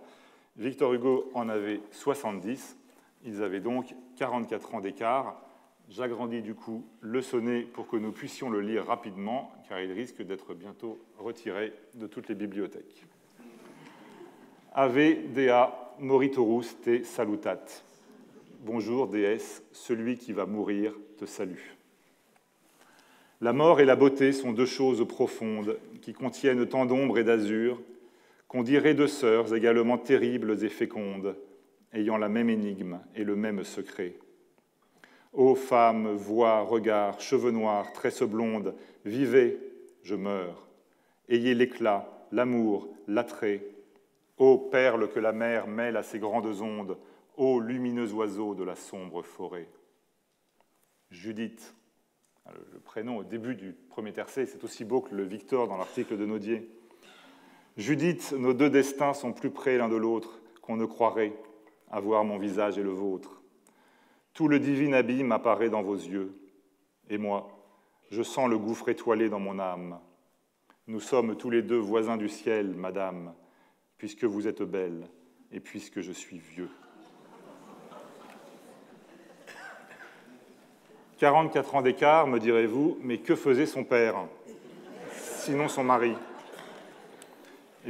Victor Hugo en avait 70, ils avaient donc 44 ans d'écart. J'agrandis du coup le sonnet pour que nous puissions le lire rapidement, car il risque d'être bientôt retiré de toutes les bibliothèques. Ave Dea moritorus te salutat. Bonjour, déesse, celui qui va mourir te salue. La mort et la beauté sont deux choses profondes qui contiennent tant d'ombre et d'azur qu'on dirait deux sœurs également terribles et fécondes, ayant la même énigme et le même secret. Ô femmes, voix, regards, cheveux noirs, tresses blondes, vivez, je meurs. Ayez l'éclat, l'amour, l'attrait. Ô perles que la mer mêle à ses grandes ondes, ô lumineux oiseaux de la sombre forêt. Judith, le prénom au début du premier tercet, c'est aussi beau que le Victor dans l'article de Naudier. Judith, nos deux destins sont plus près l'un de l'autre qu'on ne croirait, à voir mon visage et le vôtre. Tout le divin abîme apparaît dans vos yeux, et moi, je sens le gouffre étoilé dans mon âme. Nous sommes tous les deux voisins du ciel, madame, puisque vous êtes belle et puisque je suis vieux. 44 ans d'écart, me direz-vous, mais que faisait son père, sinon son mari?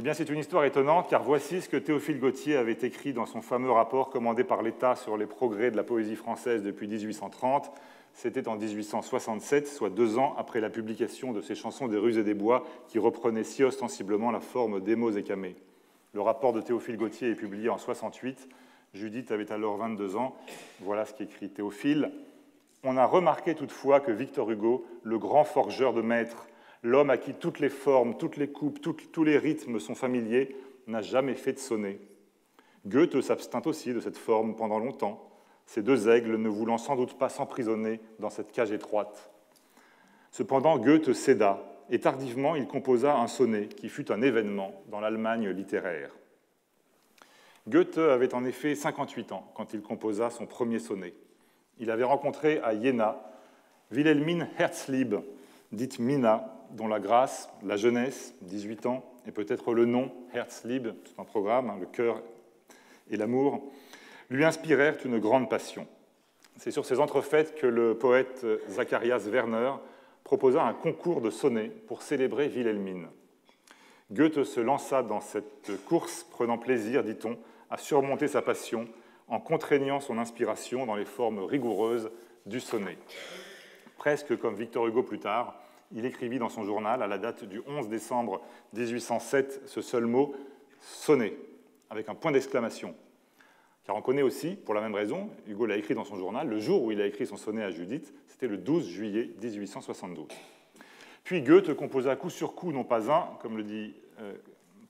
Eh bien, c'est une histoire étonnante, car voici ce que Théophile Gautier avait écrit dans son fameux rapport commandé par l'État sur les progrès de la poésie française depuis 1830. C'était en 1867, soit 2 ans après la publication de ses chansons des rues et des bois, qui reprenaient si ostensiblement la forme d'Émaux et Camée. Le rapport de Théophile Gautier est publié en 68. Judith avait alors 22 ans. Voilà ce qu'écrit Théophile. On a remarqué toutefois que Victor Hugo, le grand forgeur de maîtres, l'homme à qui toutes les formes, toutes les coupes, tous les rythmes sont familiers, n'a jamais fait de sonnet. Goethe s'abstint aussi de cette forme pendant longtemps, ces deux aigles ne voulant sans doute pas s'emprisonner dans cette cage étroite. Cependant, Goethe céda, et tardivement il composa un sonnet qui fut un événement dans l'Allemagne littéraire. Goethe avait en effet 58 ans quand il composa son premier sonnet. Il avait rencontré à Iéna Wilhelmine Herzlieb, dite Mina, dont la grâce, la jeunesse, 18 ans, et peut-être le nom, Herzlieb, tout un programme, le cœur et l'amour, lui inspirèrent une grande passion. C'est sur ces entrefaites que le poète Zacharias Werner proposa un concours de sonnets pour célébrer Wilhelmine. Goethe se lança dans cette course, prenant plaisir, dit-on, à surmonter sa passion en contraignant son inspiration dans les formes rigoureuses du sonnet. Presque comme Victor Hugo plus tard, il écrivit dans son journal, à la date du 11 décembre 1807, ce seul mot « sonnet », avec un point d'exclamation. Car on connaît aussi, pour la même raison, Hugo l'a écrit dans son journal, le jour où il a écrit son sonnet à Judith, c'était le 12 juillet 1872. Puis Goethe composa coup sur coup, non pas un, comme le dit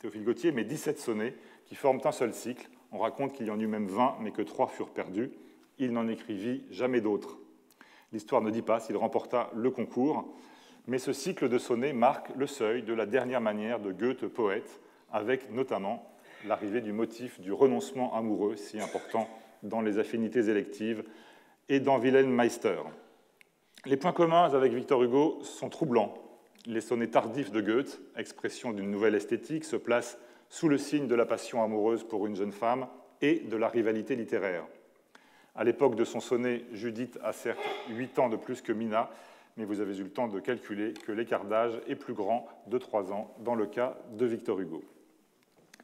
Théophile Gautier, mais 17 sonnets qui forment un seul cycle. On raconte qu'il y en eut même 20, mais que 3 furent perdus. Il n'en écrivit jamais d'autres. L'histoire ne dit pas s'il remporta le concours, mais ce cycle de sonnets marque le seuil de la dernière manière de Goethe poète, avec notamment l'arrivée du motif du renoncement amoureux, si important dans les affinités électives, et dans Wilhelm Meister. Les points communs avec Victor Hugo sont troublants. Les sonnets tardifs de Goethe, expression d'une nouvelle esthétique, se placent sous le signe de la passion amoureuse pour une jeune femme et de la rivalité littéraire. À l'époque de son sonnet, Judith a certes 8 ans de plus que Mina, mais vous avez eu le temps de calculer que l'écart d'âge est plus grand de 3 ans dans le cas de Victor Hugo.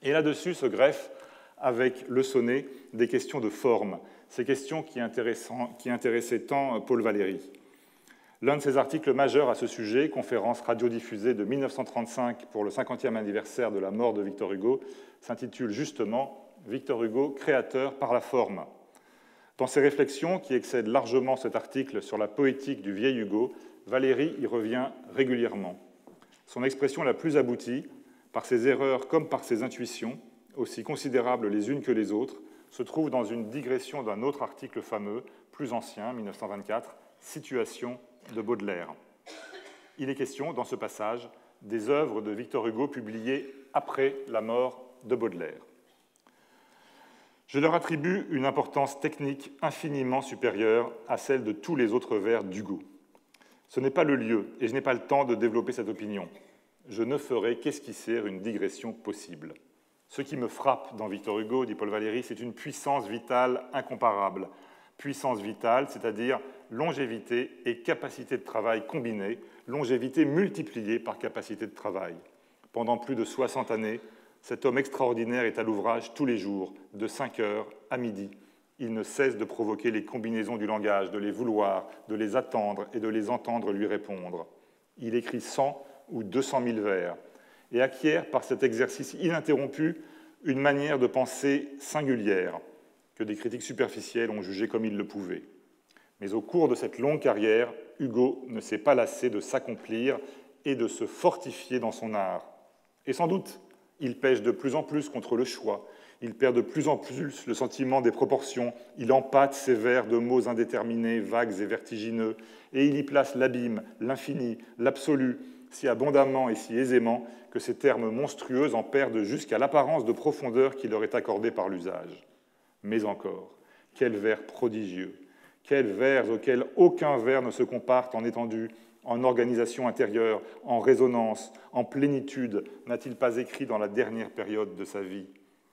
Et là-dessus se greffent, avec le sonnet, des questions de forme. Ces questions qui intéressaient tant Paul Valéry. L'un de ses articles majeurs à ce sujet, conférence radiodiffusée de 1935 pour le 50e anniversaire de la mort de Victor Hugo, s'intitule justement « Victor Hugo, créateur par la forme ». Dans ses réflexions, qui excèdent largement cet article sur la poétique du vieil Hugo, Valéry y revient régulièrement. Son expression la plus aboutie, par ses erreurs comme par ses intuitions, aussi considérables les unes que les autres, se trouve dans une digression d'un autre article fameux, plus ancien, 1924, « Situation » de Baudelaire. Il est question, dans ce passage, des œuvres de Victor Hugo publiées après la mort de Baudelaire. Je leur attribue une importance technique infiniment supérieure à celle de tous les autres vers d'Hugo. Ce n'est pas le lieu, et je n'ai pas le temps de développer cette opinion. Je ne ferai qu'esquisser une digression possible. Ce qui me frappe dans Victor Hugo, dit Paul Valéry, c'est une puissance vitale incomparable. Puissance vitale, c'est-à-dire longévité et capacité de travail combinées, longévité multipliée par capacité de travail. Pendant plus de 60 années, cet homme extraordinaire est à l'ouvrage tous les jours, de 5 heures à midi. Il ne cesse de provoquer les combinaisons du langage, de les vouloir, de les attendre et de les entendre lui répondre. Il écrit 100 ou 200 000 vers et acquiert par cet exercice ininterrompu une manière de penser singulière que des critiques superficielles ont jugé comme il le pouvait. Mais au cours de cette longue carrière, Hugo ne s'est pas lassé de s'accomplir et de se fortifier dans son art. Et sans doute, il pèche de plus en plus contre le choix, il perd de plus en plus le sentiment des proportions, il empâte ses vers de mots indéterminés, vagues et vertigineux, et il y place l'abîme, l'infini, l'absolu, si abondamment et si aisément que ces termes monstrueux en perdent jusqu'à l'apparence de profondeur qui leur est accordée par l'usage. Mais encore, quels vers prodigieux, quels vers auxquels aucun vers ne se compare en étendue, en organisation intérieure, en résonance, en plénitude, n'a-t-il pas écrit dans la dernière période de sa vie,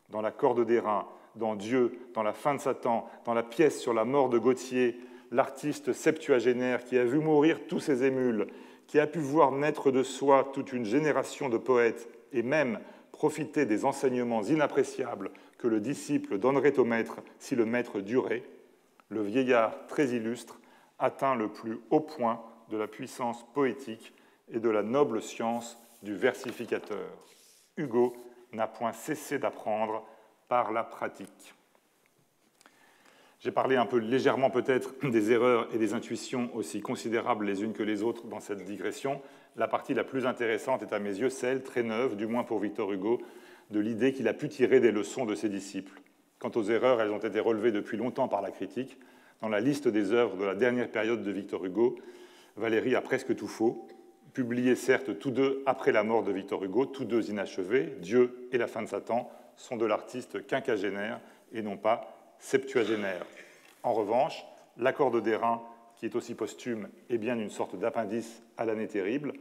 dans la Corde d'airain, dans Dieu, dans la fin de Satan, dans la pièce sur la mort de Gautier, l'artiste septuagénaire qui a vu mourir tous ses émules, qui a pu voir naître de soi toute une génération de poètes et même profiter des enseignements inappréciables que le disciple donnerait au maître si le maître durait, le vieillard très illustre atteint le plus haut point de la puissance poétique et de la noble science du versificateur. Hugo n'a point cessé d'apprendre par la pratique. J'ai parlé un peu légèrement peut-être des erreurs et des intuitions aussi considérables les unes que les autres dans cette digression. La partie la plus intéressante est à mes yeux celle, très neuve, du moins pour Victor Hugo, de l'idée qu'il a pu tirer des leçons de ses disciples. Quant aux erreurs, elles ont été relevées depuis longtemps par la critique. Dans la liste des œuvres de la dernière période de Victor Hugo, Valéry a presque tout faux, publiés certes tous deux après la mort de Victor Hugo, tous deux inachevés, Dieu et la fin de Satan, sont de l'artiste quinquagénaire et non pas septuagénaire. En revanche, la Corde d'airain, qui est aussi posthume, est bien une sorte d'appendice à l'année terrible,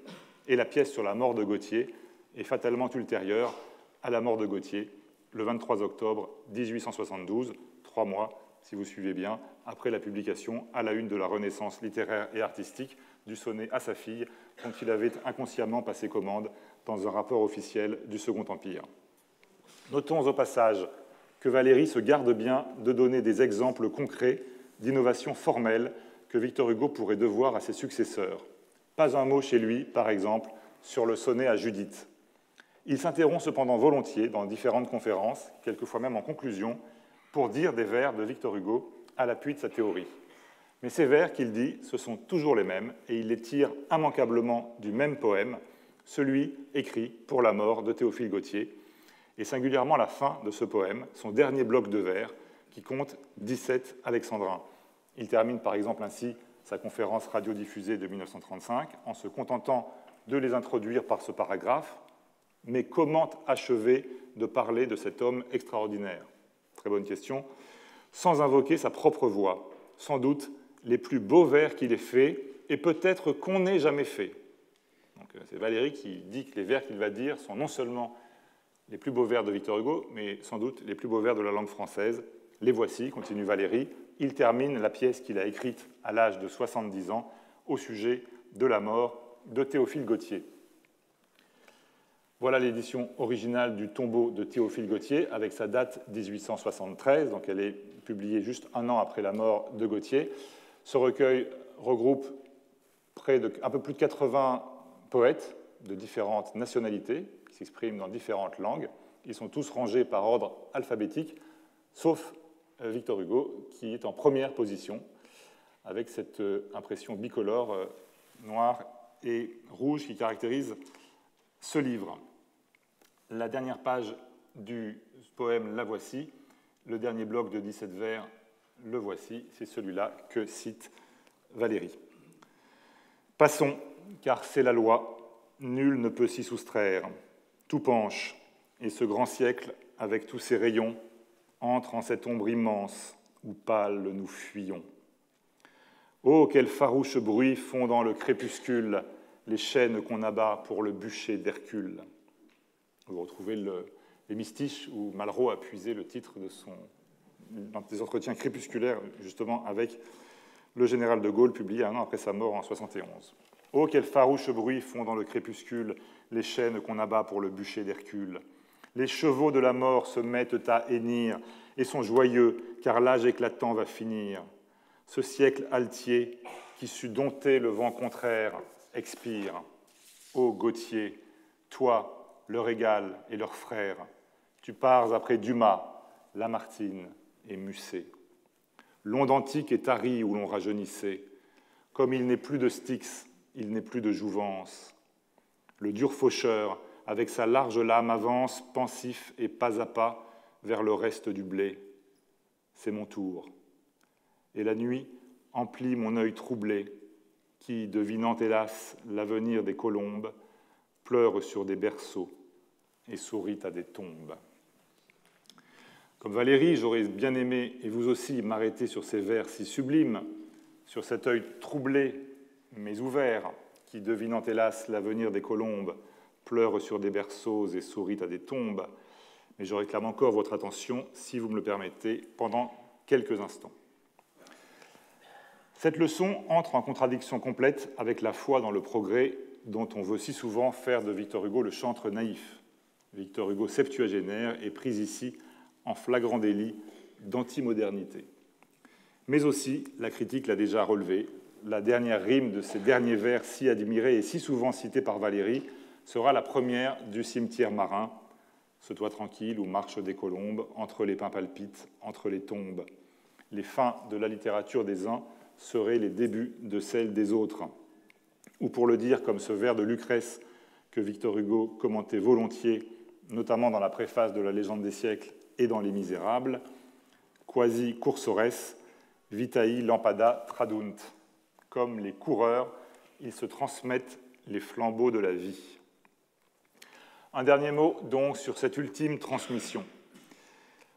et la pièce sur la mort de Gautier est fatalement ultérieure à la mort de Gautier, le 23 octobre 1872, 3 mois, si vous suivez bien, après la publication à la une de la Renaissance littéraire et artistique du sonnet à sa fille, dont il avait inconsciemment passé commande dans un rapport officiel du Second Empire. Notons au passage que Valéry se garde bien de donner des exemples concrets d'innovations formelles que Victor Hugo pourrait devoir à ses successeurs. Pas un mot chez lui, par exemple, sur le sonnet à Judith. Il s'interrompt cependant volontiers dans différentes conférences, quelquefois même en conclusion, pour dire des vers de Victor Hugo à l'appui de sa théorie. Mais ces vers qu'il dit, ce sont toujours les mêmes, et il les tire immanquablement du même poème, celui écrit pour la mort de Théophile Gautier, et singulièrement la fin de ce poème, son dernier bloc de vers, qui compte 17 alexandrins. Il termine par exemple ainsi sa conférence radiodiffusée de 1935, en se contentant de les introduire par ce paragraphe. Mais comment achever de parler de cet homme extraordinaire? Très bonne question. Sans invoquer sa propre voix, sans doute les plus beaux vers qu'il ait faits, et peut-être qu'on n'ait jamais fait. C'est Valéry qui dit que les vers qu'il va dire sont non seulement les plus beaux vers de Victor Hugo, mais sans doute les plus beaux vers de la langue française. Les voici, continue Valéry. Il termine la pièce qu'il a écrite à l'âge de 70 ans au sujet de la mort de Théophile Gautier. Voilà l'édition originale du tombeau de Théophile Gautier avec sa date 1873, donc elle est publiée juste un an après la mort de Gautier. Ce recueil regroupe un peu plus de 80 poètes de différentes nationalités qui s'expriment dans différentes langues. Ils sont tous rangés par ordre alphabétique, sauf Victor Hugo, qui est en première position, avec cette impression bicolore noire et rouge qui caractérise ce livre. La dernière page du poème La voici, le dernier bloc de 17 vers, le voici, c'est celui-là que cite Valéry. Passons, car c'est la loi, nul ne peut s'y soustraire. Tout penche, et ce grand siècle, avec tous ses rayons, entre en cette ombre immense où pâle nous fuyons. Oh, quel farouche bruit font dans le crépuscule les chaînes qu'on abat pour le bûcher d'Hercule. Vous retrouvez les mystiches où Malraux a puisé le titre des entretiens crépusculaires, justement, avec le général de Gaulle, publié un an après sa mort en 71. Oh, quel farouche bruit font dans le crépuscule les chaînes qu'on abat pour le bûcher d'Hercule. Les chevaux de la mort se mettent à hennir et sont joyeux, car l'âge éclatant va finir. Ce siècle altier, qui sut dompter le vent contraire, expire. Ô Gautier, toi, leur égal et leurs frères, tu pars après Dumas, Lamartine et Musset. L'onde antique est tarie où l'on rajeunissait. Comme il n'est plus de Styx, il n'est plus de jouvence. Le dur faucheur, avec sa large lame, avance, pensif et pas à pas, vers le reste du blé. C'est mon tour. Et la nuit emplit mon œil troublé, qui, devinant hélas l'avenir des colombes, pleure sur des berceaux et sourit à des tombes. Comme Valéry, j'aurais bien aimé, et vous aussi, m'arrêter sur ces vers si sublimes, sur cet œil troublé mais ouvert, qui, devinant hélas l'avenir des colombes, pleure sur des berceaux et sourit à des tombes, mais je réclame encore votre attention, si vous me le permettez, pendant quelques instants. Cette leçon entre en contradiction complète avec la foi dans le progrès dont on veut si souvent faire de Victor Hugo le chantre naïf. Victor Hugo septuagénaire est pris ici en flagrant délit d'antimodernité. Mais aussi, la critique l'a déjà relevé, la dernière rime de ces derniers vers si admirés et si souvent cités par Valéry sera la première du cimetière marin, ce toit tranquille où marchent des colombes, entre les pins palpites, entre les tombes. Les fins de la littérature des uns seraient les débuts de celle des autres. Ou pour le dire comme ce vers de Lucrèce que Victor Hugo commentait volontiers, notamment dans la préface de La Légende des siècles et dans Les Misérables, quasi cursores, vitae lampada tradunt. Comme les coureurs, ils se transmettent les flambeaux de la vie. Un dernier mot, donc, sur cette ultime transmission.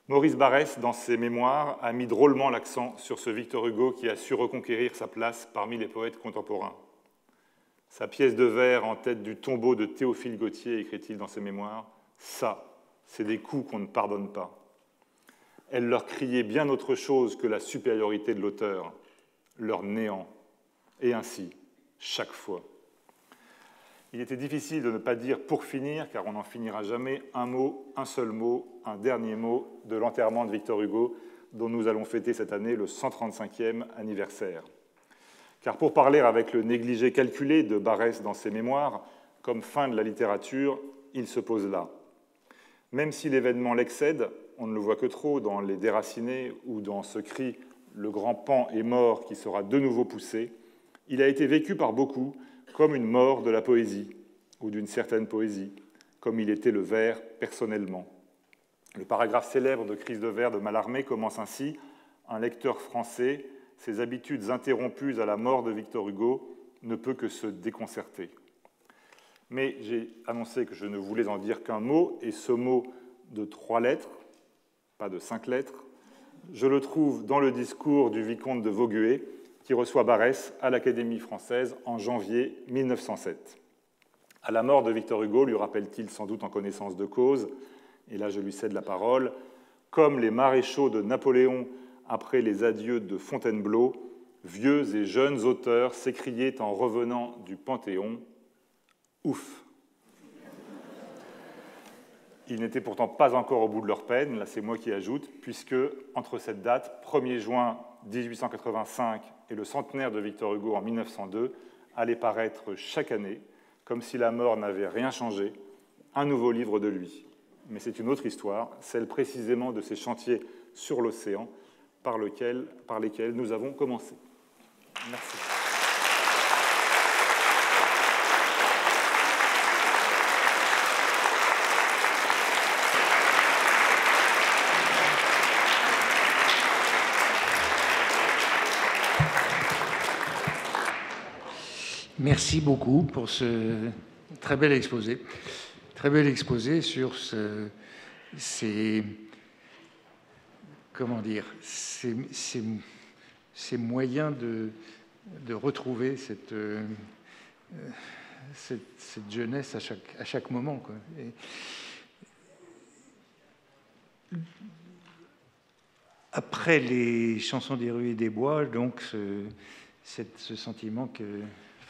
Maurice Barrès, dans ses mémoires, a mis drôlement l'accent sur ce Victor Hugo qui a su reconquérir sa place parmi les poètes contemporains. Sa pièce de vers en tête du tombeau de Théophile Gautier, écrit-il dans ses mémoires, « Ça, c'est des coups qu'on ne pardonne pas. » Elle leur criait bien autre chose que la supériorité de l'auteur, leur néant. Et ainsi, chaque fois. Il était difficile de ne pas dire pour finir, car on n'en finira jamais, un mot, un seul mot, un dernier mot de l'enterrement de Victor Hugo, dont nous allons fêter cette année le 135e anniversaire. Car pour parler avec le négligé calculé de Barrès dans ses mémoires, comme fin de la littérature, il se pose là. Même si l'événement l'excède, on ne le voit que trop dans Les Déracinés ou dans ce cri « Le grand Pan est mort » qui sera de nouveau poussé, il a été vécu par beaucoup comme une mort de la poésie, ou d'une certaine poésie, comme il était le vers personnellement. Le paragraphe célèbre de Crise de vers de Mallarmé commence ainsi « Un lecteur français, ses habitudes interrompues à la mort de Victor Hugo, ne peut que se déconcerter. » Mais j'ai annoncé que je ne voulais en dire qu'un mot, et ce mot de 3 lettres, pas de 5 lettres, je le trouve dans le discours du vicomte de Vaugué, qui reçoit Barrès à l'Académie française en janvier 1907. À la mort de Victor Hugo, lui rappelle-t-il sans doute en connaissance de cause, et là je lui cède la parole, comme les maréchaux de Napoléon après les adieux de Fontainebleau, vieux et jeunes auteurs s'écriaient en revenant du Panthéon « Ouf !» Ils n'étaient pourtant pas encore au bout de leur peine, là c'est moi qui ajoute, puisque entre cette date, 1er juin 1885 et le centenaire de Victor Hugo en 1902, allait paraître chaque année, comme si la mort n'avait rien changé, un nouveau livre de lui. Mais c'est une autre histoire, celle précisément de ces chantiers sur l'océan par lesquels nous avons commencé. Merci. Merci beaucoup pour ce très bel exposé. Très bel exposé sur ces moyens de retrouver cette jeunesse à chaque moment, quoi. Après les chansons des rues et des bois, donc ce sentiment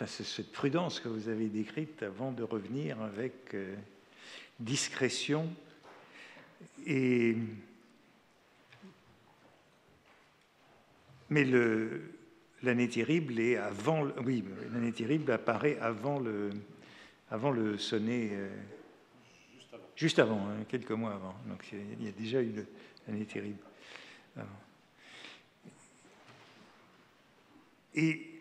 cette prudence que vous avez décrite avant de revenir avec discrétion mais l'année terrible est avant. Oui, l'année terrible apparaît avant le sonnet. Juste avant, hein, quelques mois avant. Donc il y a déjà eu l'année terrible avant. Et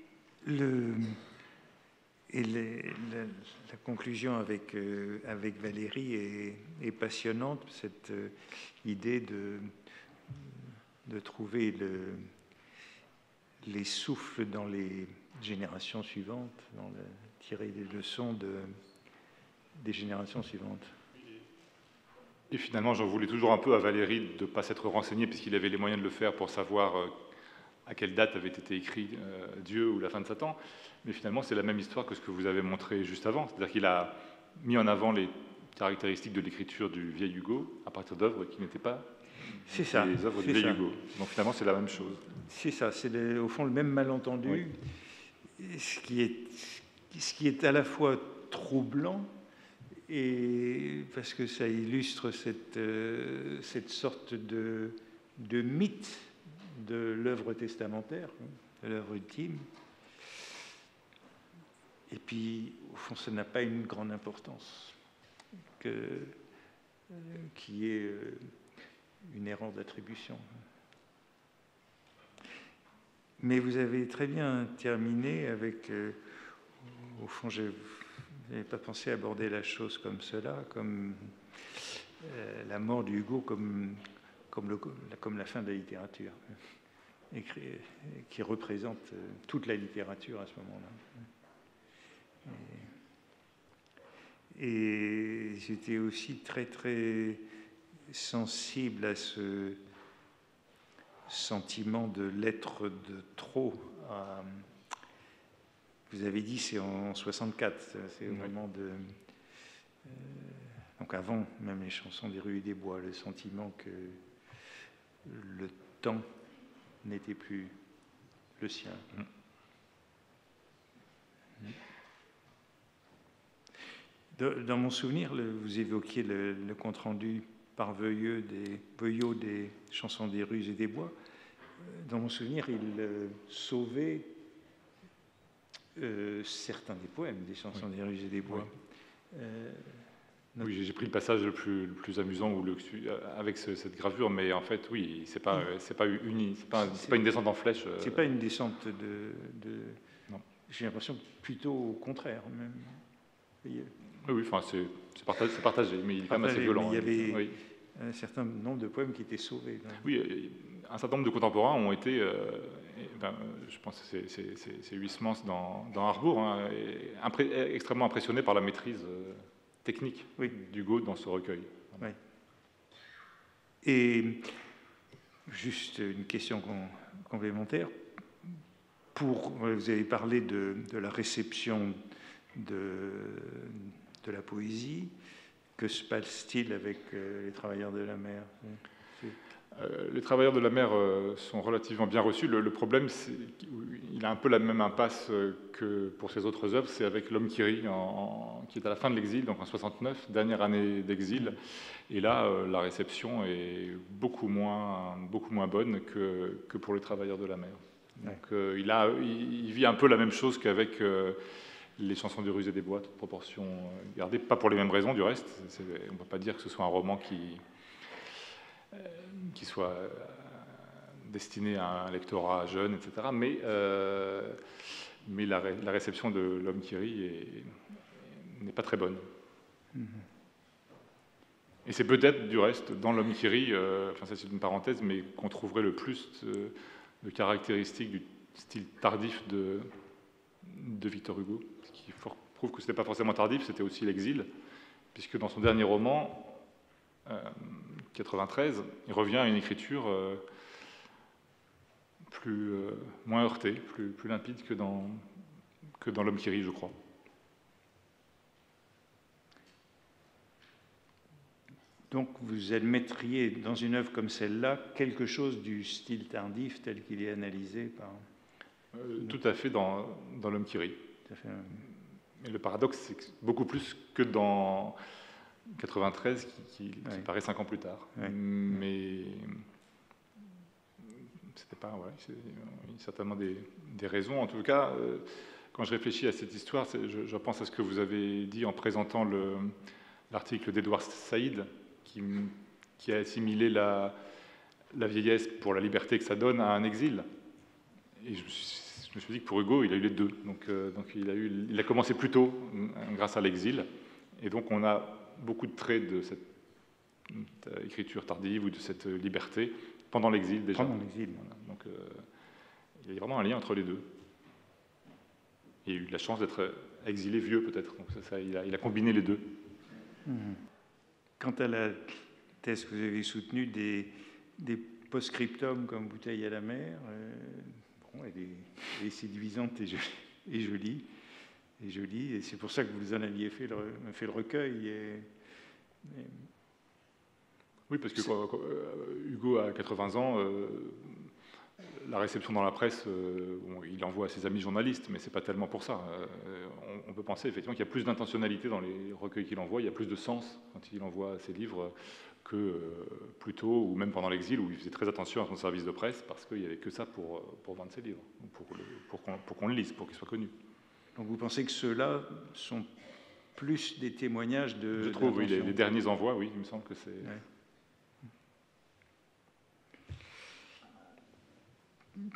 la conclusion avec Valérie est passionnante, cette idée de trouver les souffles dans les générations suivantes, tirer des leçons des générations suivantes. Et finalement, j'en voulais toujours un peu à Valérie de ne pas s'être renseigné, puisqu'il avait les moyens de le faire pour savoir à quelle date avait été écrit Dieu ou la fin de Satan. Mais finalement, c'est la même histoire que ce que vous avez montré juste avant. C'est-à-dire qu'il a mis en avant les caractéristiques de l'écriture du vieil Hugo à partir d'œuvres qui n'étaient pas les œuvres du vieil Hugo. Donc finalement, c'est la même chose. C'est ça, c'est au fond le même malentendu, oui. Ce qui est à la fois troublant, et parce que ça illustre cette sorte de mythe de l'œuvre testamentaire, de l'œuvre ultime. Et puis, au fond, ça n'a pas une grande importance, qui est une erreur d'attribution. Mais vous avez très bien terminé avec, au fond, je n'avais pas pensé aborder la chose comme cela, comme la mort d'Hugo, comme la fin de la littérature, qui représente toute la littérature à ce moment-là. Et j'étais aussi très, très sensible à ce sentiment de l'être de trop. Vous avez dit c'est en 64, c'est au moment de... donc avant même les chansons des rues et des bois, le sentiment que le temps n'était plus le sien. Dans mon souvenir, vous évoquiez le compte-rendu par Veuillot des chansons des rues et des bois. Dans mon souvenir, il sauvait certains des poèmes des chansons des rues et des bois. Oui, j'ai pris le passage le plus amusant avec cette gravure, mais en fait, oui, c'est pas uni, c'est pas une descente en flèche. C'est pas une descente de... Non. J'ai l'impression plutôt au contraire, même. Oui, enfin, c'est partagé, mais il est quand même assez violent. Il y avait un certain nombre de poèmes qui étaient sauvés. Donc. Oui, un certain nombre de contemporains ont été, je pense que c'est Huysmans dans Harbour, hein, extrêmement impressionnés par la maîtrise technique d'Hugo dans ce recueil. Oui. Et juste une question complémentaire. Vous avez parlé de la réception de la poésie. Que se passe-t-il avec les travailleurs de la mer? Les travailleurs de la mer sont relativement bien reçus. Le problème, c'est qu'il a un peu la même impasse que pour ses autres œuvres, c'est avec L'Homme qui rit, qui est à la fin de l'exil, donc en 69, dernière année d'exil. Et là, la réception est beaucoup moins bonne que pour les travailleurs de la mer. Donc il vit un peu la même chose qu'avec les chansons du Ruse et des Bois, toute proportion gardée, pas pour les mêmes raisons du reste. On ne peut pas dire que ce soit un roman qui soit destiné à un lectorat jeune, etc. Mais la réception de L'Homme qui rit n'est pas très bonne. Et c'est peut-être, du reste, dans L'Homme qui rit, enfin ça c'est une parenthèse, mais qu'on trouverait le plus de caractéristiques du style tardif de Victor Hugo, ce qui prouve que ce n'était pas forcément tardif, c'était aussi l'exil, puisque dans son dernier roman, 93, il revient à une écriture moins heurtée, plus limpide que dans L'Homme qui rit, je crois. Donc vous admettriez dans une œuvre comme celle-là quelque chose du style tardif tel qu'il est analysé par... Tout à fait dans L'Homme qui rit. Tout à fait, mais le paradoxe, c'est que beaucoup plus que dans 93, qui paraît 5 ans plus tard. Mais c'était pas... il y a certainement des raisons. En tout cas, quand je réfléchis à cette histoire, je pense à ce que vous avez dit en présentant l'article d'Edouard Saïd, qui a assimilé la vieillesse pour la liberté que ça donne à un exil. Et je me suis dit que pour Hugo, il a eu les deux. Donc il a commencé plus tôt grâce à l'exil. Et donc on a beaucoup de traits de cette écriture tardive ou de cette liberté pendant l'exil déjà. Pendant l'exil. Voilà. Donc il y a vraiment un lien entre les deux. Il a eu la chance d'être exilé vieux peut-être. Donc il a combiné les deux. Quant à la thèse que vous avez soutenue des post-scriptums comme Bouteille à la mer, elle est séduisante et jolie. Et c'est pour ça que vous en aviez fait le recueil. Oui, parce que Hugo a 80 ans, la réception dans la presse, il envoie à ses amis journalistes, mais c'est pas tellement pour ça. On peut penser effectivement qu'il y a plus d'intentionnalité dans les recueils qu'il envoie, il y a plus de sens quand il envoie ses livres que plus tôt, ou même pendant l'exil, où il faisait très attention à son service de presse, parce qu'il n'y avait que ça pour vendre ses livres, pour qu'on le lise, pour qu'il soit connu. Donc vous pensez que ceux-là sont plus des témoignages de... Je trouve, oui, les derniers envois, oui, il me semble que c'est... Ouais.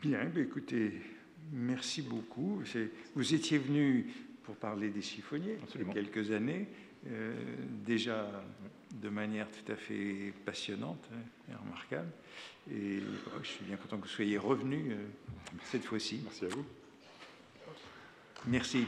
Bien, écoutez, merci beaucoup. Vous étiez venu pour parler des chiffonniers il y a quelques années, déjà de manière tout à fait passionnante et remarquable. Et je suis bien content que vous soyez revenu cette fois-ci. Merci à vous. Merci.